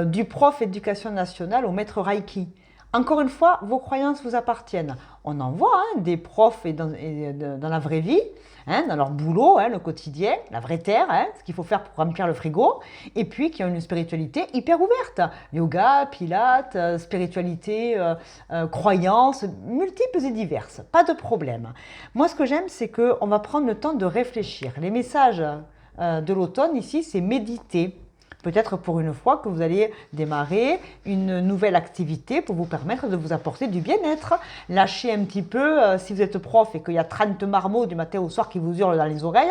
du prof éducation nationale au maître Reiki. Encore une fois, vos croyances vous appartiennent. On en voit des profs dans la vraie vie, dans leur boulot, le quotidien, la vraie terre, ce qu'il faut faire pour remplir le frigo, et puis qui ont une spiritualité hyper ouverte. Yoga, pilates, spiritualité, croyances, multiples et diverses. Pas de problème. Moi, ce que j'aime, c'est qu'on va prendre le temps de réfléchir. Les messages de l'automne ici, c'est méditer. Peut-être pour une fois que vous allez démarrer une nouvelle activité pour vous permettre de vous apporter du bien-être. Lâchez un petit peu, si vous êtes prof et qu'il y a 30 marmots du matin au soir qui vous hurlent dans les oreilles,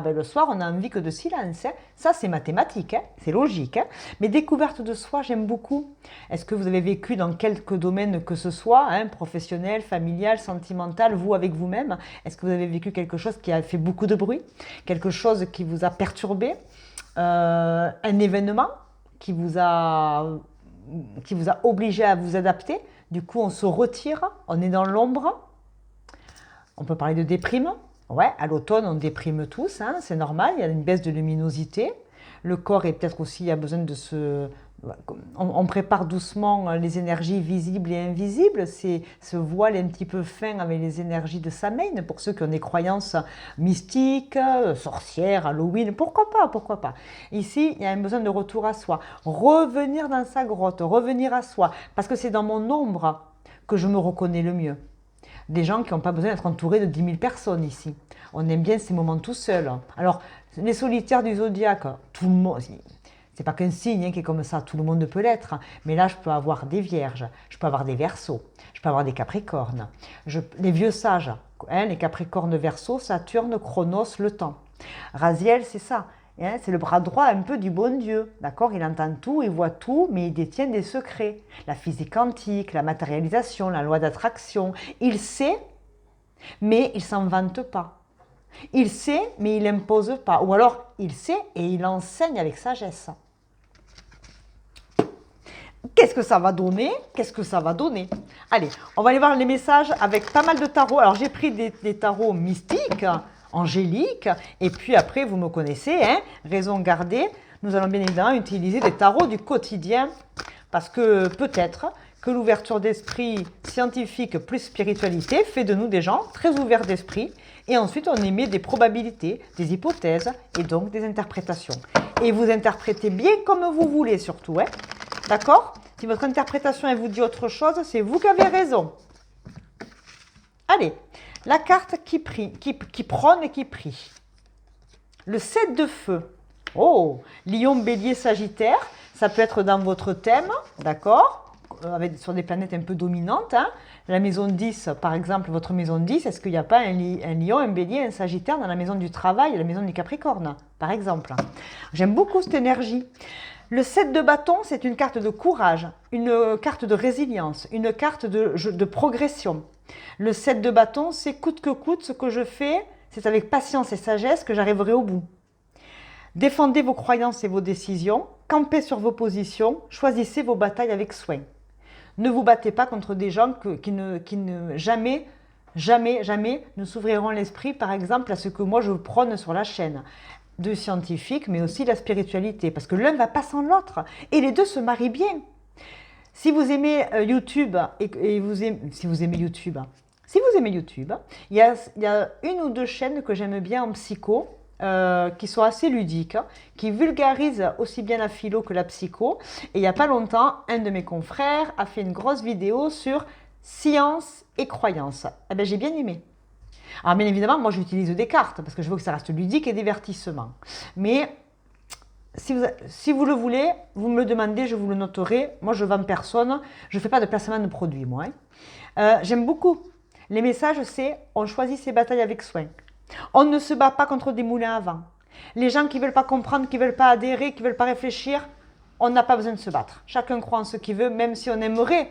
le soir on a envie que de silence. Ça c'est mathématique, c'est logique. Mais découverte de soi, j'aime beaucoup. Est-ce que vous avez vécu dans quelques domaines que ce soit, professionnel, familial, sentimental, vous avec vous-même? Est-ce que vous avez vécu quelque chose qui a fait beaucoup de bruit? Quelque chose qui vous a perturbé? Un événement qui vous a obligé à vous adapter. Du coup, on se retire, on est dans l'ombre. On peut parler de déprime. Ouais, à l'automne, on déprime tous, c'est normal, il y a une baisse de luminosité. Le corps est peut-être aussi, a besoin de se... On prépare doucement les énergies visibles et invisibles, c'est ce voile un petit peu fin avec les énergies de Samhain, pour ceux qui ont des croyances mystiques, sorcières, Halloween, pourquoi pas. Ici, il y a un besoin de retour à soi, revenir dans sa grotte, revenir à soi, parce que c'est dans mon ombre que je me reconnais le mieux. Des gens qui n'ont pas besoin d'être entourés de 10 000 personnes ici. On aime bien ces moments tout seul. Alors, les solitaires du zodiaque, tout le monde... C'est pas qu'un signe qui est comme ça, tout le monde peut l'être. Mais là, je peux avoir des vierges, je peux avoir des verseaux, je peux avoir des capricornes. Les vieux sages, les capricornes, verseaux, Saturne, Chronos, le temps. Raziel, c'est ça. C'est le bras droit un peu du bon Dieu. D'accord? Il entend tout, il voit tout, mais il détient des secrets. La physique quantique, la matérialisation, la loi d'attraction. Il sait, mais il ne s'en vante pas. Il sait, mais il n'impose pas. Ou alors, il sait et il enseigne avec sagesse. Qu'est-ce que ça va donner? Allez, on va aller voir les messages avec pas mal de tarots. Alors, j'ai pris des tarots mystiques, angéliques, et puis après, vous me connaissez, raison gardée. Nous allons bien évidemment utiliser des tarots du quotidien, parce que peut-être que l'ouverture d'esprit scientifique plus spiritualité fait de nous des gens très ouverts d'esprit. Et ensuite, on émet des probabilités, des hypothèses et donc des interprétations. Et vous interprétez bien comme vous voulez surtout. D'accord? Si votre interprétation elle vous dit autre chose, c'est vous qui avez raison. Allez, la carte qui prône et qui prie. Le 7 de feu. Oh, Lion, Bélier, Sagittaire. Ça peut être dans votre thème, d'accord? Sur des planètes un peu dominantes. La maison 10, par exemple, votre maison 10, est-ce qu'il n'y a pas un lion, un bélier, un sagittaire dans la maison du travail, la maison du Capricorne, par exemple? J'aime beaucoup cette énergie. Le 7 de bâton, c'est une carte de courage, une carte de résilience, une carte de progression. Le 7 de bâton, c'est coûte que coûte, ce que je fais, c'est avec patience et sagesse que j'arriverai au bout. Défendez vos croyances et vos décisions, campez sur vos positions, choisissez vos batailles avec soin. Ne vous battez pas contre des gens qui jamais ne s'ouvriront l'esprit, par exemple, à ce que moi je prône sur la chaîne, de scientifique, mais aussi la spiritualité, parce que l'un ne va pas sans l'autre, et les deux se marient bien. Si vous aimez YouTube, si vous aimez YouTube, il y a une ou deux chaînes que j'aime bien en psycho, qui sont assez ludiques, qui vulgarisent aussi bien la philo que la psycho. Et il n'y a pas longtemps, un de mes confrères a fait une grosse vidéo sur science et croyance. Eh bien, j'ai bien aimé. Alors bien évidemment, moi j'utilise des cartes parce que je veux que ça reste ludique et divertissement. Mais si vous le voulez, vous me le demandez, je vous le noterai. Moi je vends personne, je ne fais pas de placement de produits moi. J'aime beaucoup. Les messages c'est on choisit ses batailles avec soin. On ne se bat pas contre des moulins à vent. Les gens qui ne veulent pas comprendre, qui ne veulent pas adhérer, qui ne veulent pas réfléchir, on n'a pas besoin de se battre. Chacun croit en ce qu'il veut, même si on aimerait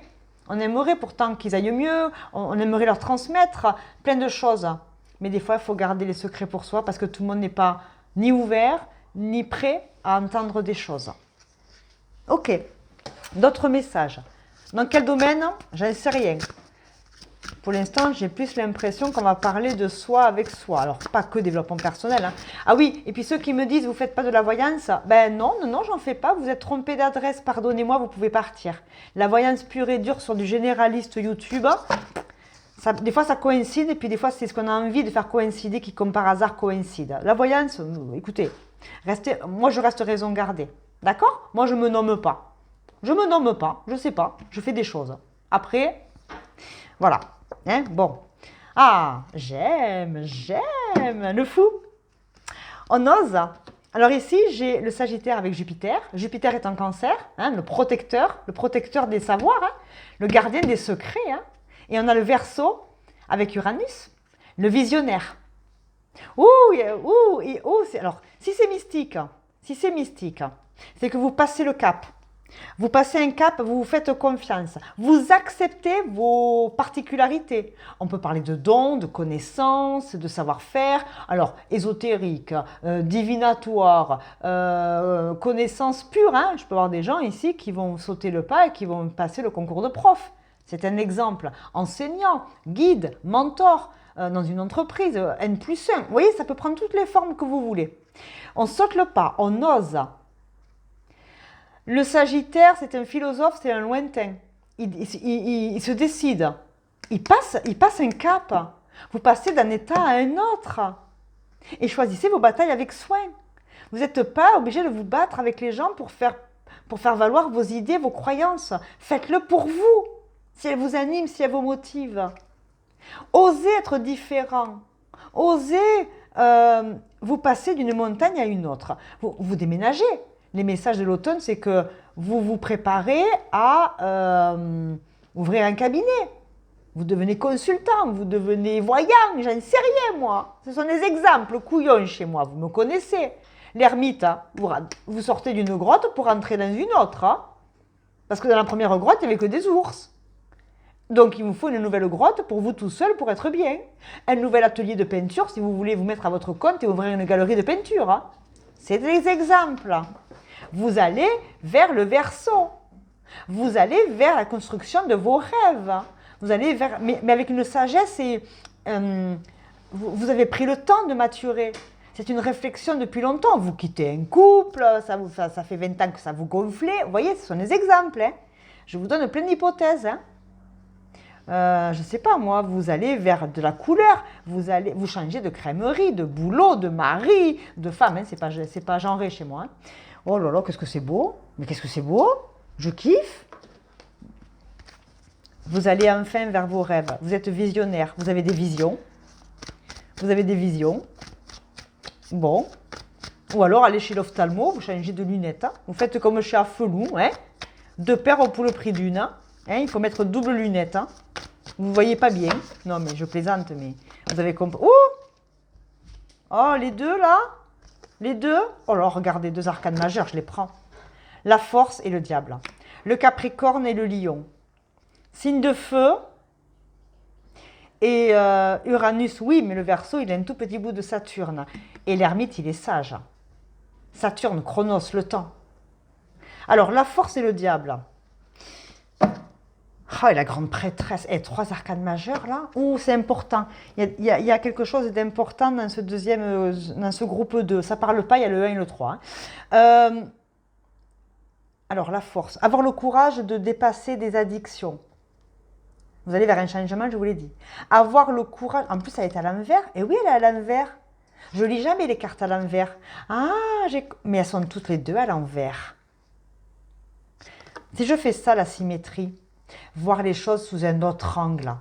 pourtant qu'ils aillent mieux, on aimerait leur transmettre plein de choses. Mais des fois, il faut garder les secrets pour soi parce que tout le monde n'est pas ni ouvert, ni prêt à entendre des choses. Ok, d'autres messages. Dans quel domaine? J'en sais rien. Pour l'instant, j'ai plus l'impression qu'on va parler de soi avec soi. Alors, pas que développement personnel. Hein. Ah oui, et puis ceux qui me disent, vous ne faites pas de la voyance, ben non, j'en fais pas. Vous êtes trompé d'adresse, pardonnez-moi, vous pouvez partir. La voyance pure et dure sur du généraliste YouTube, des fois ça coïncide, et puis des fois c'est ce qu'on a envie de faire coïncider qui, comme par hasard, coïncide. La voyance, écoutez, moi je reste raison gardée. D'accord? Moi je ne me nomme pas. Je ne me nomme pas, je ne sais pas, je fais des choses. Après, voilà. Hein, bon. Ah, j'aime, le fou. On ose. Alors ici, j'ai le Sagittaire avec Jupiter. Jupiter est en Cancer, hein, le protecteur des savoirs, hein, le gardien des secrets. Hein. Et on a le Verseau avec Uranus, le visionnaire. Alors, si c'est mystique, c'est que vous passez le cap. Vous passez un cap, vous vous faites confiance. Vous acceptez vos particularités. On peut parler de dons, de connaissances, de savoir-faire. Alors, ésotérique, divinatoire, connaissances pures. Hein. Je peux avoir des gens ici qui vont sauter le pas et qui vont passer le concours de prof. C'est un exemple. Enseignant, guide, mentor, dans une entreprise, N+1. Vous voyez, ça peut prendre toutes les formes que vous voulez. On saute le pas, on ose. Le Sagittaire, c'est un philosophe, c'est un lointain. Il se décide. Il passe un cap. Vous passez d'un état à un autre. Et choisissez vos batailles avec soin. Vous n'êtes pas obligé de vous battre avec les gens pour faire valoir vos idées, vos croyances. Faites-le pour vous, si elles vous animent, si elles vous motivent. Osez être différent. Osez vous passer d'une montagne à une autre. Vous déménagez. Les messages de l'automne, c'est que vous vous préparez à ouvrir un cabinet. Vous devenez consultant, vous devenez voyant, j'en sais rien moi. Ce sont des exemples couillons chez moi, vous me connaissez. L'ermite, hein, vous sortez d'une grotte pour entrer dans une autre. Hein, parce que dans la première grotte, il n'y avait que des ours. Donc il vous faut une nouvelle grotte pour vous tout seul pour être bien. Un nouvel atelier de peinture si vous voulez vous mettre à votre compte et ouvrir une galerie de peinture. Hein. C'est des exemples. Vous allez vers le Verseau. Vous allez vers la construction de vos rêves. Vous allez vers, mais avec une sagesse et vous avez pris le temps de maturer. C'est une réflexion depuis longtemps. Vous quittez un couple, ça fait 20 ans que ça vous gonflait. Vous voyez, ce sont des exemples. Hein. Je vous donne plein d'hypothèses. Hein. Je ne sais pas moi, vous allez vers de la couleur, vous changez de crèmerie, de boulot, de mari, de femme. Hein. C'est pas genré chez moi. Hein. Oh là là, qu'est-ce que c'est beau! Mais qu'est-ce que c'est beau! Je kiffe! Vous allez enfin vers vos rêves. Vous êtes visionnaire. Vous avez des visions. Bon. Ou alors, allez chez l'ophtalmo, vous changez de lunettes. Hein. Vous faites comme chez Afelou. Hein. 2 paires pour le prix d'une. Hein. Il faut mettre double lunette. Hein. Vous ne voyez pas bien. Non, mais je plaisante, mais vous avez compris. Oh, les deux, là. Les deux. Oh là, regardez, 2 arcanes majeures, je les prends. La force et le diable. Le Capricorne et le Lion. Signe de feu. Et Uranus, oui, mais le Verseau, il a un tout petit bout de Saturne. Et l'ermite, il est sage. Saturne, Chronos, le temps. Alors, la force et le diable. Ah, et la grande prêtresse. 3 arcanes majeures, là. C'est important. Il y a quelque chose d'important dans dans ce groupe 2. Ça ne parle pas, il y a le 1 et le 3. Hein. Alors, la force. Avoir le courage de dépasser des addictions. Vous allez vers un changement, je vous l'ai dit. Avoir le courage. En plus, elle est à l'envers. Et oui, elle est à l'envers. Je lis jamais les cartes à l'envers. Mais elles sont toutes les deux à l'envers. Si je fais ça, la symétrie, voir les choses sous un autre angle,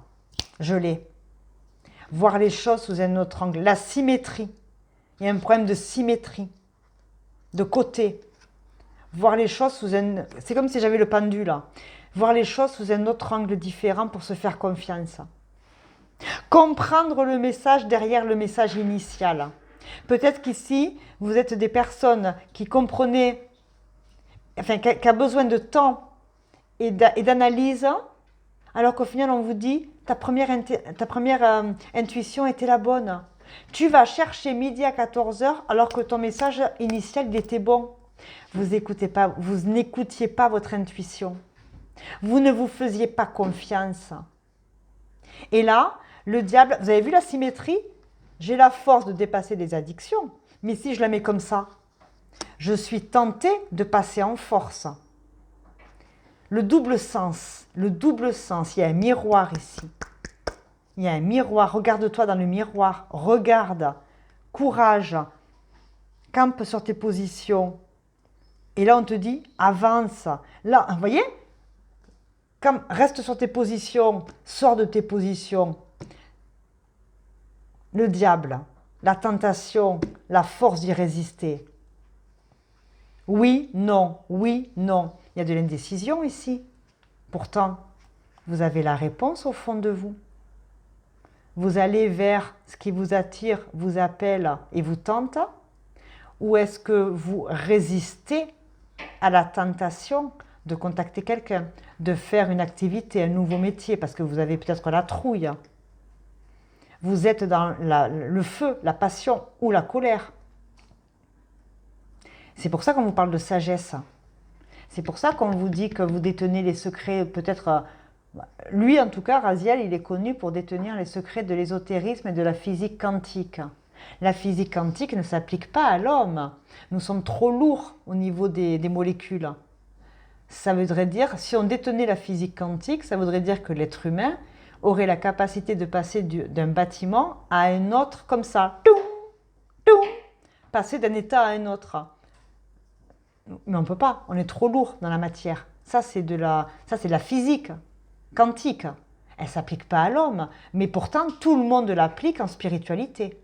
je l'ai. Voir les choses sous un autre angle. La symétrie. Il y a un problème de symétrie. De côté. Voir les choses sous un... C'est comme si j'avais le pendule, là. Voir les choses sous un autre angle différent pour se faire confiance. Comprendre le message derrière le message initial. Peut-être qu'ici, vous êtes des personnes qui comprenez, enfin, qui a besoin de temps et d'analyse, alors qu'au final, on vous dit, ta première intuition était la bonne. Tu vas chercher midi à 14 heures alors que ton message initial, il était bon. Vous n'écoutiez pas votre intuition. Vous ne vous faisiez pas confiance. Et là, le diable, vous avez vu la symétrie? J'ai la force de dépasser des addictions, mais si je la mets comme ça, je suis tentée de passer en force. Le double sens, il y a un miroir ici. Il y a un miroir, regarde-toi dans le miroir, regarde, courage, campe sur tes positions. Et là, on te dit, avance. Là, vous voyez, reste sur tes positions, sors de tes positions. Le diable, la tentation, la force d'y résister. Oui, non, oui, non. Il y a de l'indécision ici. Pourtant, vous avez la réponse au fond de vous. Vous allez vers ce qui vous attire, vous appelle et vous tente, ou est-ce que vous résistez à la tentation de contacter quelqu'un, de faire une activité, un nouveau métier, parce que vous avez peut-être la trouille. Vous êtes dans le feu, la passion ou la colère. C'est pour ça qu'on vous parle de sagesse. C'est pour ça qu'on vous dit que vous détenez les secrets, peut-être... Lui, en tout cas, Raziel, il est connu pour détenir les secrets de l'ésotérisme et de la physique quantique. La physique quantique ne s'applique pas à l'homme. Nous sommes trop lourds au niveau des molécules. Ça voudrait dire, si on détenait la physique quantique, ça voudrait dire que l'être humain aurait la capacité de passer d'un bâtiment à un autre comme ça. Passer d'un état à un autre. Mais on ne peut pas, on est trop lourd dans la matière. Ça, c'est de la physique quantique. Elle ne s'applique pas à l'homme, mais pourtant, tout le monde l'applique en spiritualité.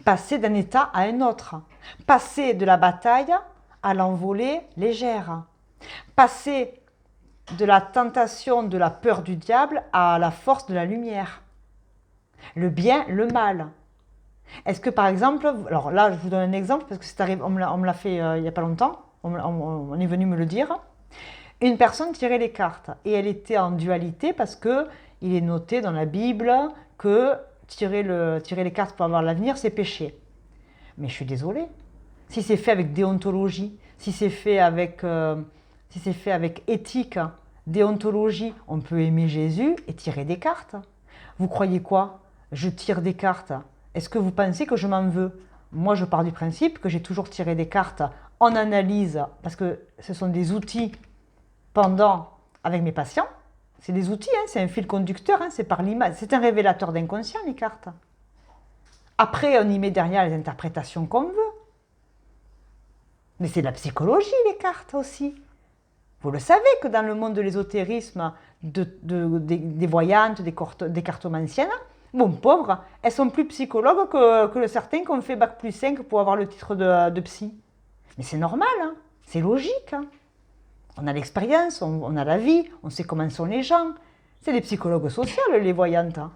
Passer d'un état à un autre. Passer de la bataille à l'envolée légère. Passer de la tentation, de la peur du diable à la force de la lumière. Le bien, le mal. Est-ce que par exemple, alors là je vous donne un exemple parce que c'est arrivé, on me l'a fait il n'y a pas longtemps, on est venu me le dire. Une personne tirait les cartes et elle était en dualité parce que il est noté dans la Bible que tirer les cartes pour avoir l'avenir, c'est péché. Mais je suis désolée. Si c'est fait avec déontologie, si c'est fait avec éthique, déontologie, on peut aimer Jésus et tirer des cartes. Vous croyez quoi? Je tire des cartes. Est-ce que vous pensez que je m'en veux? Moi, je pars du principe que j'ai toujours tiré des cartes en analyse, parce que ce sont des outils pendant avec mes patients. C'est des outils, hein, c'est un fil conducteur, hein, c'est par l'image. C'est un révélateur d'inconscient, les cartes. Après, on y met derrière les interprétations qu'on veut. Mais c'est de la psychologie, les cartes aussi. Vous le savez que dans le monde de l'ésotérisme, des voyantes, des cartomanciennes, bon, pauvres, elles sont plus psychologues que certains qui ont fait Bac+5 pour avoir le titre de psy. Mais c'est normal, hein, c'est logique. Hein. On a l'expérience, on a la vie, on sait comment sont les gens. C'est des psychologues sociaux, les voyantes. Hein.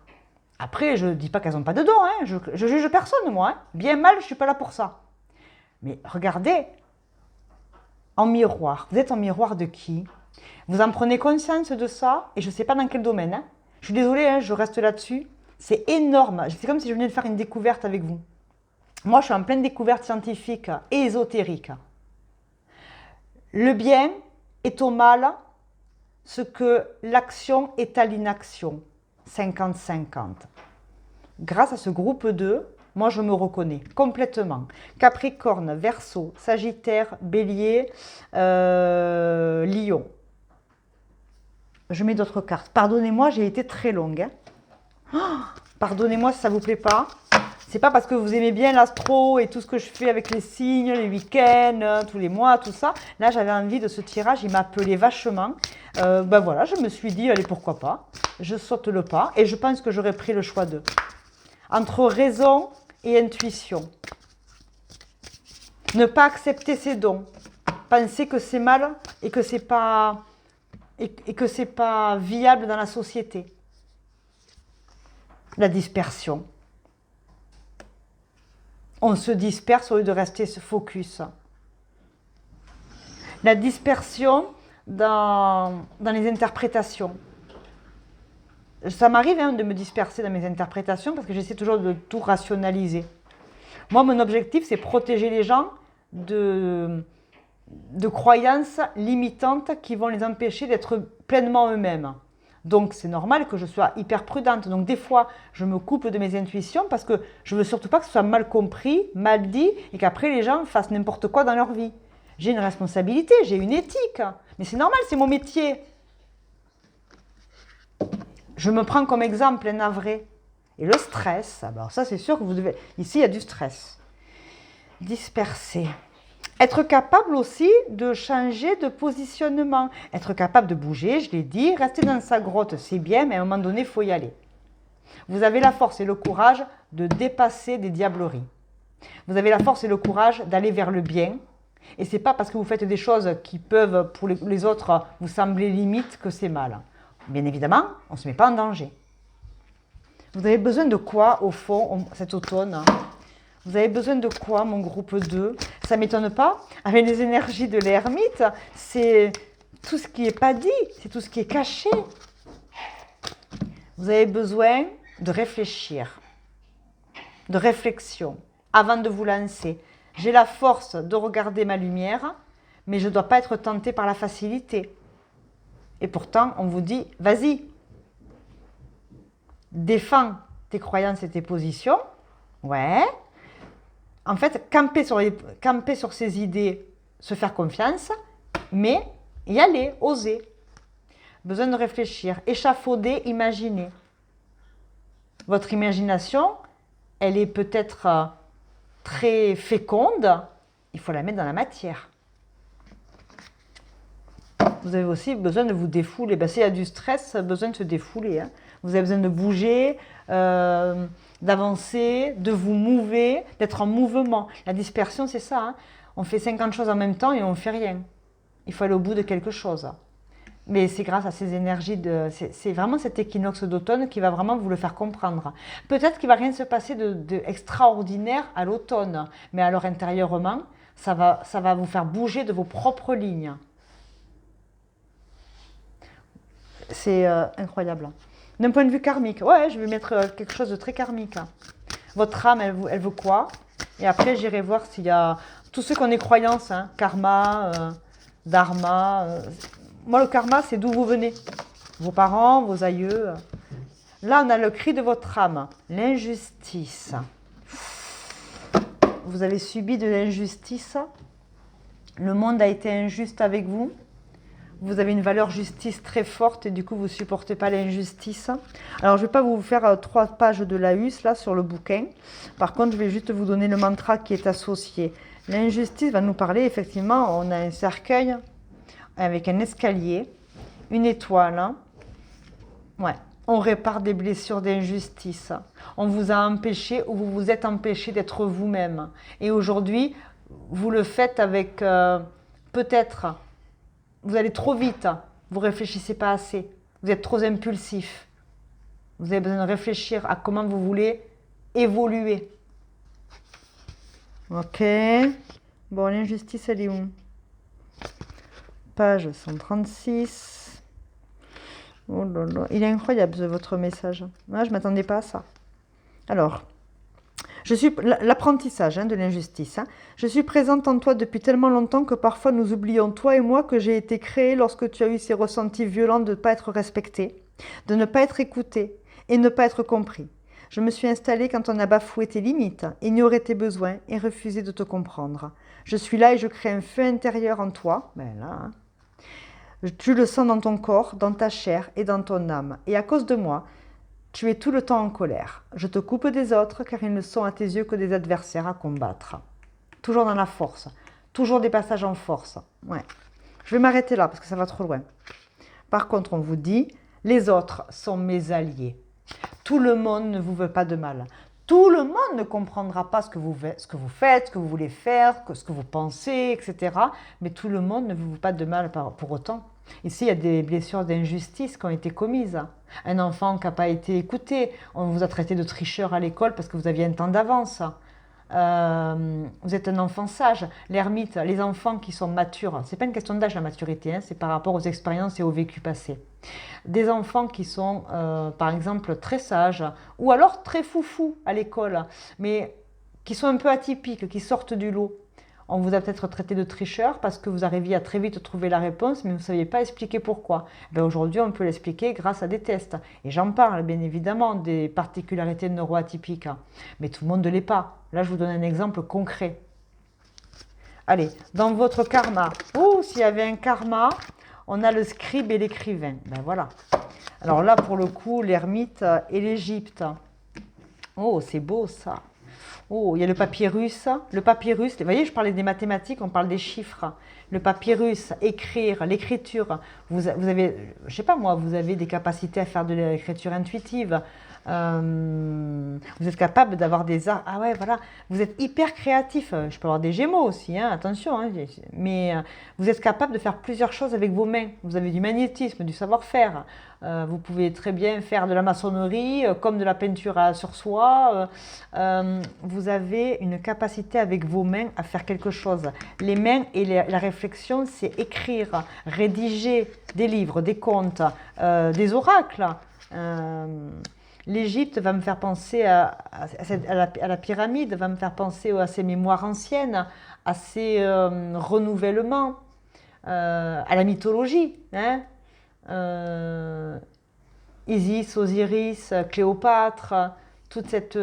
Après, je ne dis pas qu'elles n'ont pas de dons, hein, je juge personne, moi. Hein. Bien mal, je ne suis pas là pour ça. Mais regardez, en miroir, vous êtes en miroir de qui? Vous en prenez conscience de ça, et je ne sais pas dans quel domaine. Hein. Je suis désolée, hein, je reste là-dessus. C'est énorme. C'est comme si je venais de faire une découverte avec vous. Moi, je suis en pleine découverte scientifique et ésotérique. Le bien est au mal ce que l'action est à l'inaction. 50-50. Grâce à ce groupe 2, moi, je me reconnais complètement. Capricorne, Verseau, Sagittaire, Bélier, Lion. Je mets d'autres cartes. Pardonnez-moi, j'ai été très longue. Hein. Oh, pardonnez-moi si ça ne vous plaît pas. C'est pas parce que vous aimez bien l'astro et tout ce que je fais avec les signes, les week-ends, tous les mois, tout ça. Là, j'avais envie de ce tirage, il m'appelait vachement. Ben voilà, je me suis dit, allez, pourquoi pas. Je saute le pas et je pense que j'aurais pris le choix d'eux. Entre raison et intuition. Ne pas accepter ses dons. Penser que c'est mal et que c'est pas viable dans la société. La dispersion. On se disperse au lieu de rester focus. La dispersion dans les interprétations. Ça m'arrive de me disperser dans mes interprétations parce que j'essaie toujours de tout rationaliser. Moi, mon objectif, c'est protéger les gens de croyances limitantes qui vont les empêcher d'être pleinement eux-mêmes. Donc, c'est normal que je sois hyper prudente. Donc, des fois, je me coupe de mes intuitions parce que je ne veux surtout pas que ce soit mal compris, mal dit et qu'après, les gens fassent n'importe quoi dans leur vie. J'ai une responsabilité, j'ai une éthique. Mais c'est normal, c'est mon métier. Je me prends comme exemple, navré. Et le stress, alors ça, c'est sûr que vous devez... Ici, il y a du stress. Disperser. Être capable aussi de changer de positionnement. Être capable de bouger, je l'ai dit. Rester dans sa grotte, c'est bien, mais à un moment donné, il faut y aller. Vous avez la force et le courage de dépasser des diableries. Vous avez la force et le courage d'aller vers le bien. Et ce n'est pas parce que vous faites des choses qui peuvent, pour les autres, vous sembler limites que c'est mal. Bien évidemment, on ne se met pas en danger. Vous avez besoin de quoi, au fond, cet automne? Vous avez besoin de quoi, mon groupe 2? Ça ne m'étonne pas. Avec les énergies de l'ermite, c'est tout ce qui n'est pas dit, c'est tout ce qui est caché. Vous avez besoin de réfléchir, de réflexion, avant de vous lancer. J'ai la force de regarder ma lumière, mais je ne dois pas être tentée par la facilité. Et pourtant, on vous dit, vas-y, défends tes croyances et tes positions. Ouais. En fait, camper sur ses idées, se faire confiance, mais y aller, oser. Besoin de réfléchir, échafauder, imaginer. Votre imagination, elle est peut-être très féconde, il faut la mettre dans la matière. Vous avez aussi besoin de vous défouler. Ben, s'il y a du stress, besoin de se défouler. Hein. Vous avez besoin de bouger, d'avancer, de vous mouver, d'être en mouvement. La dispersion, c'est ça. Hein. On fait 50 choses en même temps et on ne fait rien. Il faut aller au bout de quelque chose. Mais c'est grâce à ces énergies, c'est vraiment cet équinoxe d'automne qui va vraiment vous le faire comprendre. Peut-être qu'il ne va rien se passer d'extraordinaire à l'automne, mais alors intérieurement, ça va vous faire bouger de vos propres lignes. C'est incroyable. D'un point de vue karmique, ouais, je vais mettre quelque chose de très karmique. Votre âme, elle veut quoi? Et après, j'irai voir s'il y a tous ceux qui ont des croyances, hein, karma, dharma. Moi, le karma, c'est d'où vous venez. Vos parents, vos aïeux. Là, on a le cri de votre âme, l'injustice. Vous avez subi de l'injustice. Le monde a été injuste avec vous. Vous avez une valeur justice très forte et du coup, vous ne supportez pas l'injustice. Alors, je ne vais pas vous faire 3 pages de Laus là sur le bouquin. Par contre, je vais juste vous donner le mantra qui est associé. L'injustice va nous parler, effectivement, on a un cercueil avec un escalier, une étoile. Hein. Ouais. On répare des blessures d'injustice. On vous a empêché ou vous vous êtes empêché d'être vous-même. Et aujourd'hui, vous le faites avec peut-être... Vous allez trop vite, vous ne réfléchissez pas assez, vous êtes trop impulsif. Vous avez besoin de réfléchir à comment vous voulez évoluer. Ok. Bon, l'injustice, elle est où? Page 136. Oh là là. Il est incroyable, votre message. Moi, je ne m'attendais pas à ça. Alors... Je suis l'apprentissage de l'injustice. Hein. Je suis présente en toi depuis tellement longtemps que parfois nous oublions, toi et moi, que j'ai été créée lorsque tu as eu ces ressentis violents de ne pas être respecté, de ne pas être écouté et ne pas être compris. Je me suis installée quand on a bafoué tes limites, ignoré tes besoins et refusé de te comprendre. Je suis là et je crée un feu intérieur en toi. Ben là, hein. Tu le sens dans ton corps, dans ta chair et dans ton âme. Et à cause de moi, tu es tout le temps en colère. Je te coupe des autres car ils ne sont à tes yeux que des adversaires à combattre. Toujours dans la force. Toujours des passages en force. Ouais. Je vais m'arrêter là parce que ça va trop loin. Par contre, on vous dit, les autres sont mes alliés. Tout le monde ne vous veut pas de mal. Tout le monde ne comprendra pas ce que vous faites, ce que vous voulez faire, ce que vous pensez, etc. Mais tout le monde ne vous veut pas de mal pour autant. Ici, il y a des blessures d'injustice qui ont été commises. Un enfant qui n'a pas été écouté, on vous a traité de tricheur à l'école parce que vous aviez un temps d'avance. Vous êtes un enfant sage. L'ermite, les enfants qui sont matures, c'est pas une question d'âge la maturité, hein, c'est par rapport aux expériences et au vécu passé. Des enfants qui sont, par exemple, très sages, ou alors très foufou à l'école, mais qui sont un peu atypiques, qui sortent du lot. On vous a peut-être traité de tricheur parce que vous arriviez à très vite trouver la réponse, mais vous ne saviez pas expliquer pourquoi. Ben aujourd'hui, on peut l'expliquer grâce à des tests. Et j'en parle, bien évidemment, des particularités neuroatypiques. Mais tout le monde ne l'est pas. Là, je vous donne un exemple concret. Allez, dans votre karma, s'il y avait un karma, on a le scribe et l'écrivain. Ben voilà. Alors là, pour le coup, l'ermite et l'Égypte. Oh, c'est beau ça. Oh, il y a le papyrus. Le papyrus, vous voyez, je parlais des mathématiques, on parle des chiffres. Le papyrus, écrire, l'écriture. Vous avez, je sais pas moi, vous avez des capacités à faire de l'écriture intuitive. Vous êtes capable d'avoir des arts. Ah ouais, voilà. Vous êtes hyper créatif. Je peux avoir des gémeaux aussi, hein, attention. Hein, mais vous êtes capable de faire plusieurs choses avec vos mains. Vous avez du magnétisme, du savoir-faire. Vous pouvez très bien faire de la maçonnerie, comme de la peinture sur soie. Vous avez une capacité avec vos mains à faire quelque chose. Les mains et la réflexion, c'est écrire, rédiger des livres, des contes, des oracles. L'Égypte va me faire penser à la pyramide, va me faire penser à ces mémoires anciennes, à ces renouvellements, à la mythologie. Hein. Isis, Osiris, Cléopâtre, toute cette...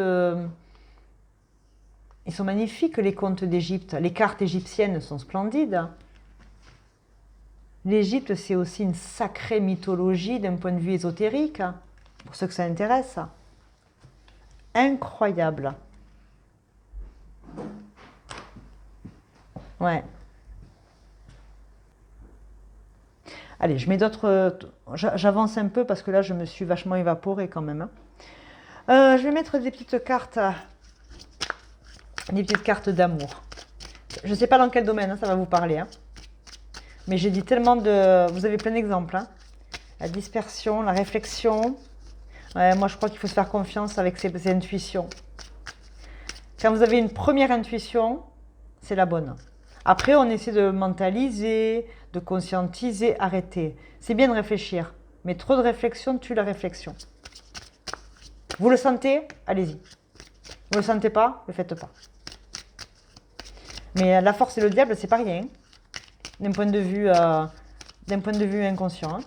Ils sont magnifiques les contes d'Égypte. Les cartes égyptiennes sont splendides. L'Égypte, c'est aussi une sacrée mythologie d'un point de vue ésotérique. Pour ceux que ça intéresse. Incroyable. Ouais. Allez, je mets d'autres... J'avance un peu parce que là, je me suis vachement évaporée quand même. Je vais mettre des petites cartes d'amour. Je ne sais pas dans quel domaine hein, ça va vous parler. Hein. Mais j'ai dit tellement de... Vous avez plein d'exemples. Hein. La dispersion, la réflexion... Ouais, moi, je crois qu'il faut se faire confiance avec ses intuitions. Quand vous avez une première intuition, c'est la bonne. Après, on essaie de mentaliser, de conscientiser, arrêter. C'est bien de réfléchir, mais trop de réflexion tue la réflexion. Vous le sentez? Allez-y. Vous ne le sentez pas? Ne le faites pas. Mais la force et le diable, c'est pas rien. D'un point de vue inconscient. Hein.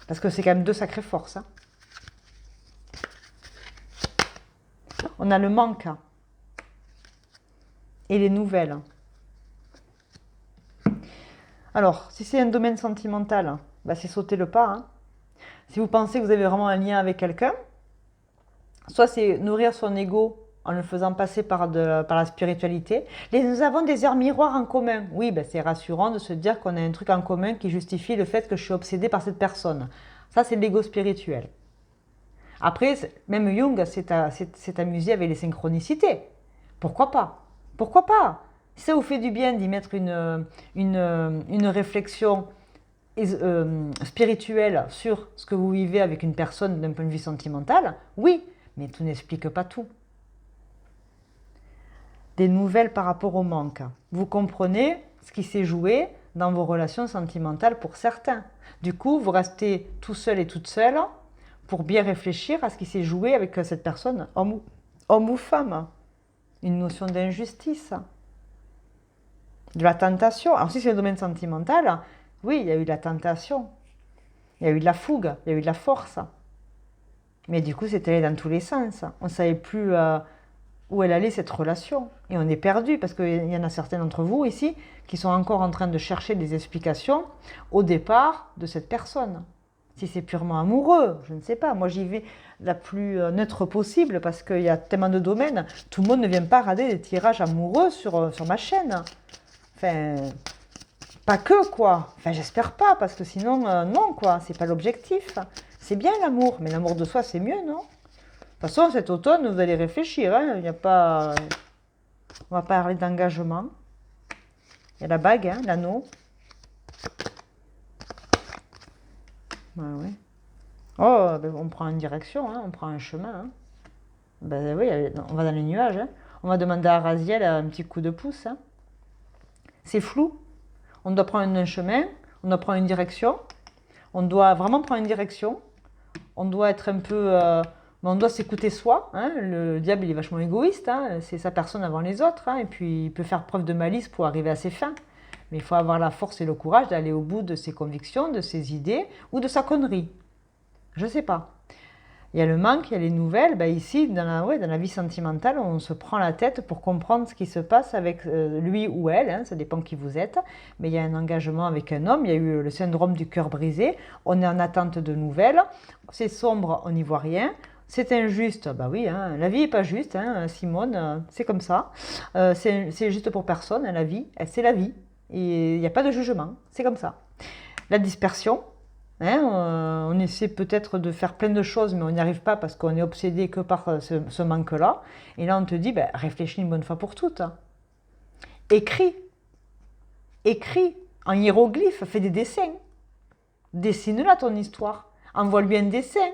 Parce que c'est quand même deux sacrées forces. Hein. On a le manque et les nouvelles. Alors, si c'est un domaine sentimental, bah c'est sauter le pas. Hein. Si vous pensez que vous avez vraiment un lien avec quelqu'un, soit c'est nourrir son ego en le faisant passer par la spiritualité. Nous avons des heures miroirs en commun. Oui, bah c'est rassurant de se dire qu'on a un truc en commun qui justifie le fait que je suis obsédée par cette personne. Ça, c'est l'ego spirituel. Après, même Jung s'est amusé avec les synchronicités. Pourquoi pas? Pourquoi pas? Si ça vous fait du bien d'y mettre une réflexion spirituelle sur ce que vous vivez avec une personne d'un point de vue sentimental, oui, mais tout n'explique pas tout. Des nouvelles par rapport au manque. Vous comprenez ce qui s'est joué dans vos relations sentimentales pour certains. Du coup, vous restez tout seul et toute seule pour bien réfléchir à ce qui s'est joué avec cette personne, homme ou femme. Une notion d'injustice, de la tentation. Alors si c'est le domaine sentimental, oui, il y a eu de la tentation, il y a eu de la fougue, il y a eu de la force. Mais du coup, c'était allé dans tous les sens. On ne savait plus où elle allait cette relation. Et on est perdu parce qu'il y en a certains d'entre vous ici qui sont encore en train de chercher des explications au départ de cette personne. Si c'est purement amoureux, je ne sais pas. Moi, j'y vais la plus neutre possible parce qu'il y a tellement de domaines. Tout le monde ne vient pas rader des tirages amoureux sur ma chaîne. Enfin, pas que, quoi. Enfin, j'espère pas parce que sinon, non, quoi. C'est pas l'objectif. C'est bien l'amour, mais l'amour de soi, c'est mieux, non? De toute façon, cet automne, vous allez réfléchir. Hein. Il n'y a pas... On va pas parler d'engagement. Il y a la bague, hein, l'anneau. Ouais. Oh, ben on prend une direction, hein, on prend un chemin. Hein. Ben oui, on va dans les nuages. Hein. On va demander à Raziel un petit coup de pouce. Hein. C'est flou. On doit prendre un chemin, on doit prendre une direction. On doit vraiment prendre une direction. On doit être un peu... on doit s'écouter soi. Hein. Le diable, il est vachement égoïste. Hein. C'est sa personne avant les autres. Hein. Et puis, il peut faire preuve de malice pour arriver à ses fins. Mais il faut avoir la force et le courage d'aller au bout de ses convictions, de ses idées ou de sa connerie. Je ne sais pas. Il y a le manque, il y a les nouvelles. Ben ici, dans la vie sentimentale, on se prend la tête pour comprendre ce qui se passe avec lui ou elle. Hein, ça dépend qui vous êtes. Mais il y a un engagement avec un homme. Il y a eu le syndrome du cœur brisé. On est en attente de nouvelles. C'est sombre, on n'y voit rien. C'est injuste, bah oui, hein, la vie n'est pas juste, hein, Simone, c'est comme ça. C'est juste pour personne, hein, la vie, c'est la vie. Et il n'y a pas de jugement, c'est comme ça. La dispersion, hein, on essaie peut-être de faire plein de choses, mais on n'y arrive pas parce qu'on est obsédé que par ce manque-là. Et là, on te dit, ben, réfléchis une bonne fois pour toutes. Écris en hiéroglyphes, fais des dessins. Dessine-la ton histoire. Envoie-lui un dessin.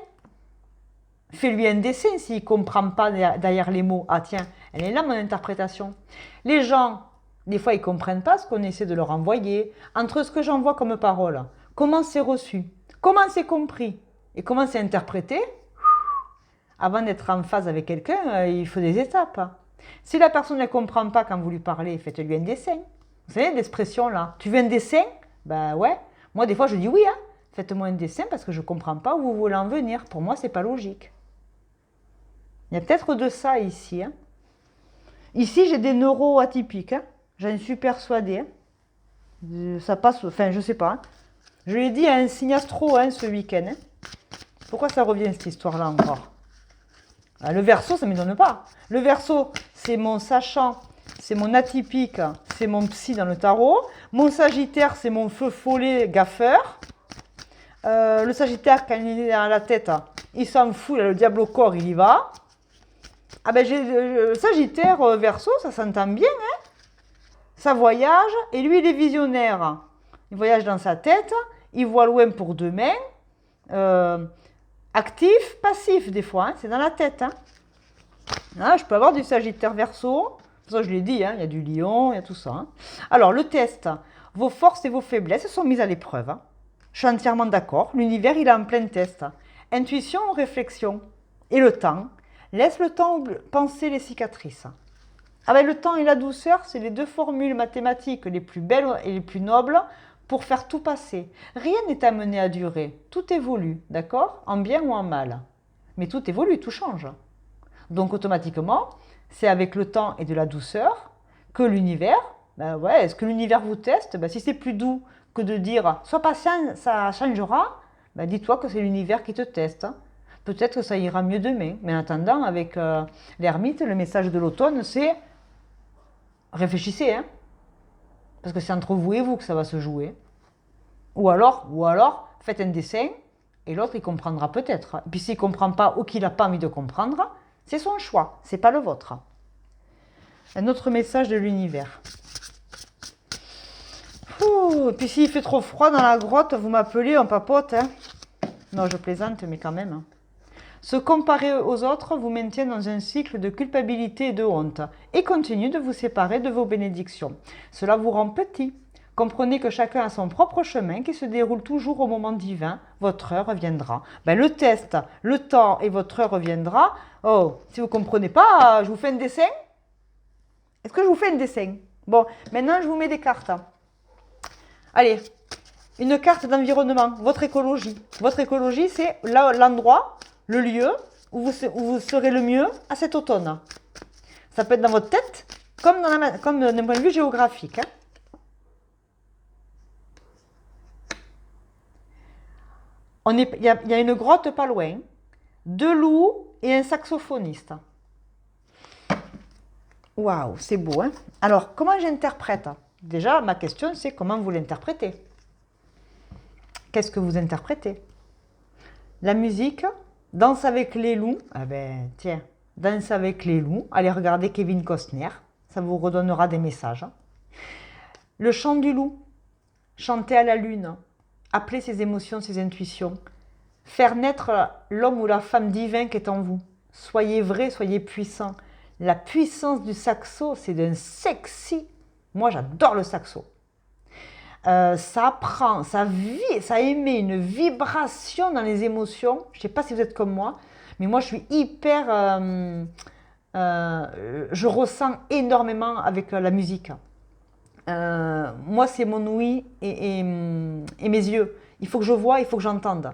Fais-lui un dessin s'il ne comprend pas derrière les mots. Ah tiens, elle est là mon interprétation. Les gens, des fois, ils ne comprennent pas ce qu'on essaie de leur envoyer. Entre ce que j'envoie comme parole, comment c'est reçu, comment c'est compris et comment c'est interprété, avant d'être en phase avec quelqu'un, il faut des étapes. Si la personne ne comprend pas quand vous lui parlez, faites-lui un dessin. Vous savez, l'expression là, tu veux un dessin? Ben ouais. Moi, des fois, je dis oui, hein. Faites-moi un dessin parce que je ne comprends pas où vous voulez en venir. Pour moi, ce n'est pas logique. Il y a peut-être de ça ici. Hein. Ici, j'ai des neuroatypiques. Hein. J'en suis persuadée. Hein. Ça passe, enfin, je sais pas. Hein. Je l'ai dit à un signe astro ce week-end. Hein. Pourquoi ça revient cette histoire-là encore? Le Verseau, ça ne m'étonne pas. Le Verseau, c'est mon sachant, c'est mon atypique, c'est mon psy dans le tarot. Mon Sagittaire, c'est mon feu follet gaffeur. Le Sagittaire, quand il est dans la tête, il s'en fout, le diable au corps, il y va. Ah ben, Sagittaire, Verseau, ça s'entend bien, hein. Ça voyage, et lui, il est visionnaire. Il voyage dans sa tête, il voit loin pour demain. Actif, passif, des fois, hein, c'est dans la tête. Hein. Ah, je peux avoir du Sagittaire Verseau. Ça, je l'ai dit, hein, il y a du Lion, il y a tout ça. Hein. Alors, le test. Vos forces et vos faiblesses sont mises à l'épreuve. Hein. Je suis entièrement d'accord. L'univers, il est en plein test. Intuition ou réflexion? Et le temps? Laisse le temps penser les cicatrices. Ah ben, le temps et la douceur, c'est les deux formules mathématiques les plus belles et les plus nobles pour faire tout passer. Rien n'est amené à durer. Tout évolue, d'accord? En bien ou en mal. Mais tout évolue, tout change. Donc automatiquement, c'est avec le temps et de la douceur que l'univers, ben ouais, est-ce que l'univers vous teste? Ben, si c'est plus doux que de dire « sois patient, ça changera », ben, dis-toi que c'est l'univers qui te teste. Peut-être que ça ira mieux demain. Mais en attendant, avec l'ermite, le message de l'automne, c'est réfléchissez, hein, parce que c'est entre vous et vous que ça va se jouer. Ou alors, faites un dessin et l'autre, il comprendra peut-être. Et puis s'il ne comprend pas ou qu'il n'a pas envie de comprendre, c'est son choix, c'est pas le vôtre. Un autre message de l'univers. Et puis s'il fait trop froid dans la grotte, vous m'appelez, on papote. Hein. Non, je plaisante, mais quand même. Se comparer aux autres vous maintient dans un cycle de culpabilité et de honte et continue de vous séparer de vos bénédictions. Cela vous rend petit. Comprenez que chacun a son propre chemin qui se déroule toujours au moment divin. Votre heure viendra. Ben, le test, le temps et votre heure viendra. Oh, si vous ne comprenez pas, je vous fais un dessin. Est-ce que je vous fais un dessin? Bon, maintenant je vous mets des cartes. Allez, une carte d'environnement, votre écologie. Votre écologie, c'est l'endroit, le lieu où vous serez le mieux à cet automne. Ça peut être dans votre tête, comme d'un point de vue géographique. Hein. Il y a une grotte pas loin, 2 loups et un saxophoniste. Waouh, c'est beau, hein? Alors, comment j'interprète? Déjà, ma question, c'est comment vous l'interprétez? Qu'est-ce que vous interprétez? La musique, Danse avec les loups. Ah ben, tiens, Danse avec les loups. Allez regarder Kevin Costner, ça vous redonnera des messages. Le chant du loup, chanter à la lune, appeler ses émotions, ses intuitions, faire naître l'homme ou la femme divin qui est en vous. Soyez vrai, soyez puissant. La puissance du saxo, c'est d'un sexy. Moi, j'adore le saxo. Ça prend, ça émet une vibration dans les émotions. Je ne sais pas si vous êtes comme moi, mais moi, je suis hyper... je ressens énormément avec la musique. Moi, c'est mon ouïe et mes yeux. Il faut que je vois, il faut que j'entende.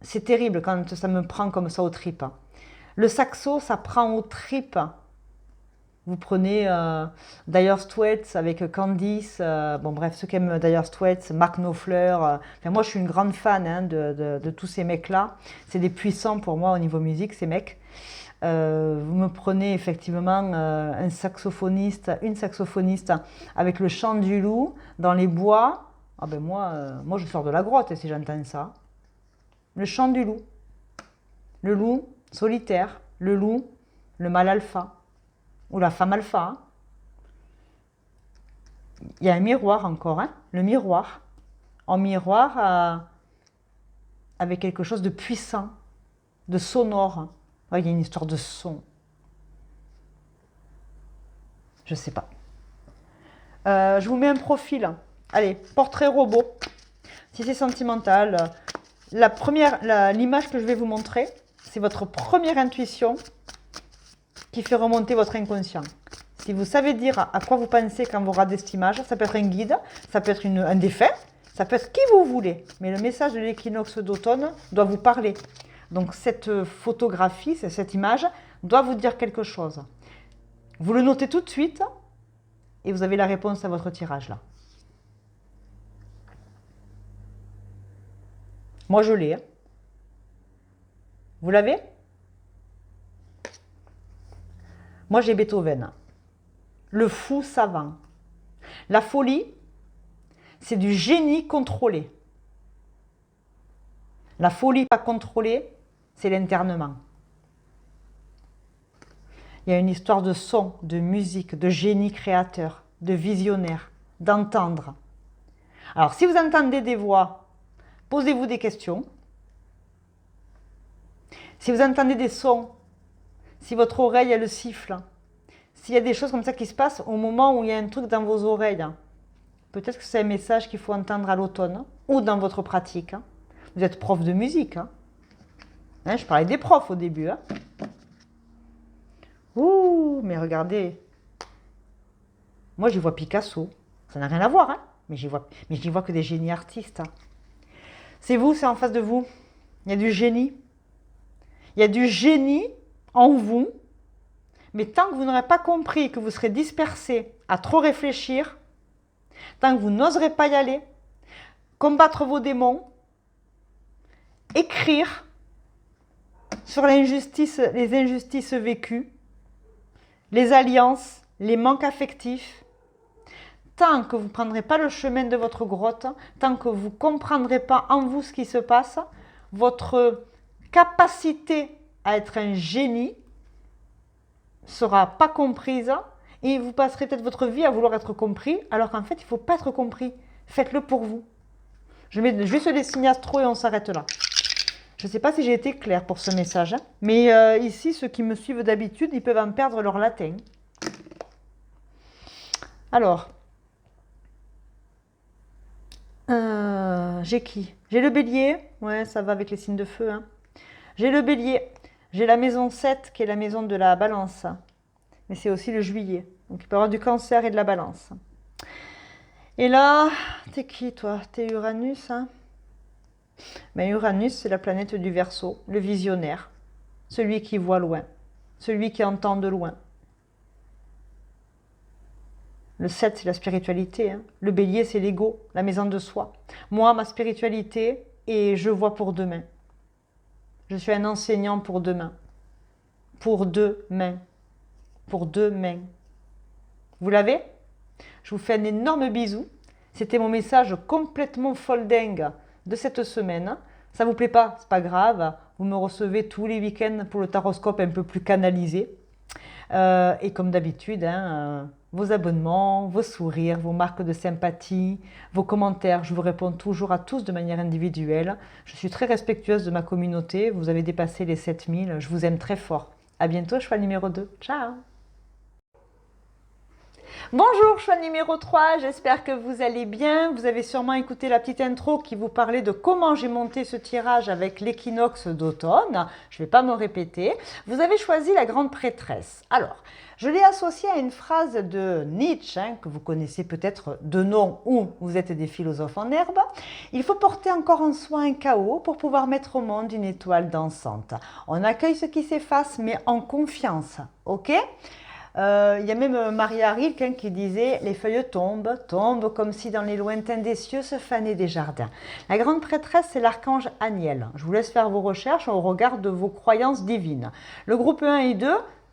C'est terrible quand ça me prend comme ça aux tripes. Le saxo, ça prend aux tripes. Vous prenez Dire Straits avec Candice, bon bref, ceux qui aiment Dire Straits, Mark Knopfler. Enfin, moi, je suis une grande fan de tous ces mecs-là. C'est des puissants pour moi au niveau musique, ces mecs. Vous me prenez effectivement un saxophoniste, une saxophoniste avec le chant du loup dans les bois. Ah ben moi je sors de la grotte si j'entends ça. Le chant du loup. Le loup solitaire, le loup, le mâle alpha ou la femme alpha. Hein. Il y a un miroir encore, hein, le miroir. En miroir avec quelque chose de puissant, de sonore. Ouais, il y a une histoire de son. Je sais pas. Je vous mets un profil. Allez, portrait robot. Si c'est sentimental. L'image que je vais vous montrer, c'est votre première intuition qui fait remonter votre inconscient. Si vous savez dire à quoi vous pensez quand vous regardez cette image, ça peut être un guide, ça peut être un défunt, ça peut être qui vous voulez. Mais le message de l'équinoxe d'automne doit vous parler. Donc cette photographie, cette image, doit vous dire quelque chose. Vous le notez tout de suite et vous avez la réponse à votre tirage là. Moi je l'ai. Hein. Vous l'avez? Moi j'ai Beethoven. Le fou savant. La folie, c'est du génie contrôlé. La folie pas contrôlée, c'est l'internement. Il y a une histoire de son, de musique, de génie créateur, de visionnaire, d'entendre. Alors, si vous entendez des voix, posez-vous des questions. Si vous entendez des sons, si votre oreille elle siffle, s'il y a des choses comme ça qui se passent au moment où il y a un truc dans vos oreilles, peut-être que c'est un message qu'il faut entendre à l'automne ou dans votre pratique. Vous êtes prof de musique. Je parlais des profs au début. Ouh, mais regardez. Moi, j'y vois Picasso. Ça n'a rien à voir, mais j'y vois que des génies artistes. C'est vous, c'est en face de vous. Il y a du génie. Il y a du génie en vous. Mais tant que vous n'aurez pas compris que vous serez dispersé à trop réfléchir, tant que vous n'oserez pas y aller, combattre vos démons, écrire sur les injustices vécues, les alliances, les manques affectifs, tant que vous ne prendrez pas le chemin de votre grotte, tant que vous ne comprendrez pas en vous ce qui se passe, votre capacité à être un génie sera pas comprise et vous passerez peut-être votre vie à vouloir être compris, alors qu'en fait, il ne faut pas être compris. Faites-le pour vous. Je mets juste les signes astro et on s'arrête là. Je ne sais pas si j'ai été claire pour ce message, mais ici, ceux qui me suivent d'habitude, ils peuvent en perdre leur latin. Alors, j'ai qui? J'ai le bélier, ouais, ça va avec les signes de feu. Hein. J'ai le bélier, j'ai la maison 7 qui est la maison de la balance, mais c'est aussi le juillet, donc il peut y avoir du cancer et de la balance. Et là, t'es qui toi? T'es Uranus, hein? Mais Uranus, c'est la planète du Verseau, le visionnaire, celui qui voit loin, celui qui entend de loin. Le 7, c'est la spiritualité. Hein. Le bélier, c'est l'ego, la maison de soi. Moi, ma spiritualité, et je vois pour demain. Je suis un enseignant pour demain. Pour demain. Pour demain. Vous l'avez? Je vous fais un énorme bisou. C'était mon message complètement folding de cette semaine. Ça vous plaît pas? C'est pas grave. Vous me recevez tous les week-ends pour le taroscope un peu plus canalisé. Et comme d'habitude, vos abonnements, vos sourires, vos marques de sympathie, vos commentaires. Je vous réponds toujours à tous de manière individuelle. Je suis très respectueuse de ma communauté. Vous avez dépassé les 7000. Je vous aime très fort. À bientôt, cheval numéro 2. Ciao. Bonjour, cheval numéro 3, j'espère que vous allez bien. Vous avez sûrement écouté la petite intro qui vous parlait de comment j'ai monté ce tirage avec l'équinoxe d'automne. Je ne vais pas me répéter. Vous avez choisi la grande prêtresse. Alors, je l'ai associée à une phrase de Nietzsche, que vous connaissez peut-être de nom ou vous êtes des philosophes en herbe. Il faut porter encore en soi un chaos pour pouvoir mettre au monde une étoile dansante. On accueille ce qui s'efface, mais en confiance, ok ? Il y a même Maria Rilke qui disait « Les feuilles tombent, tombent comme si dans les lointains des cieux se fanaient des jardins ». La grande prêtresse, c'est l'archange Aniel. Je vous laisse faire vos recherches au regard de vos croyances divines. Le groupe 1 et 2,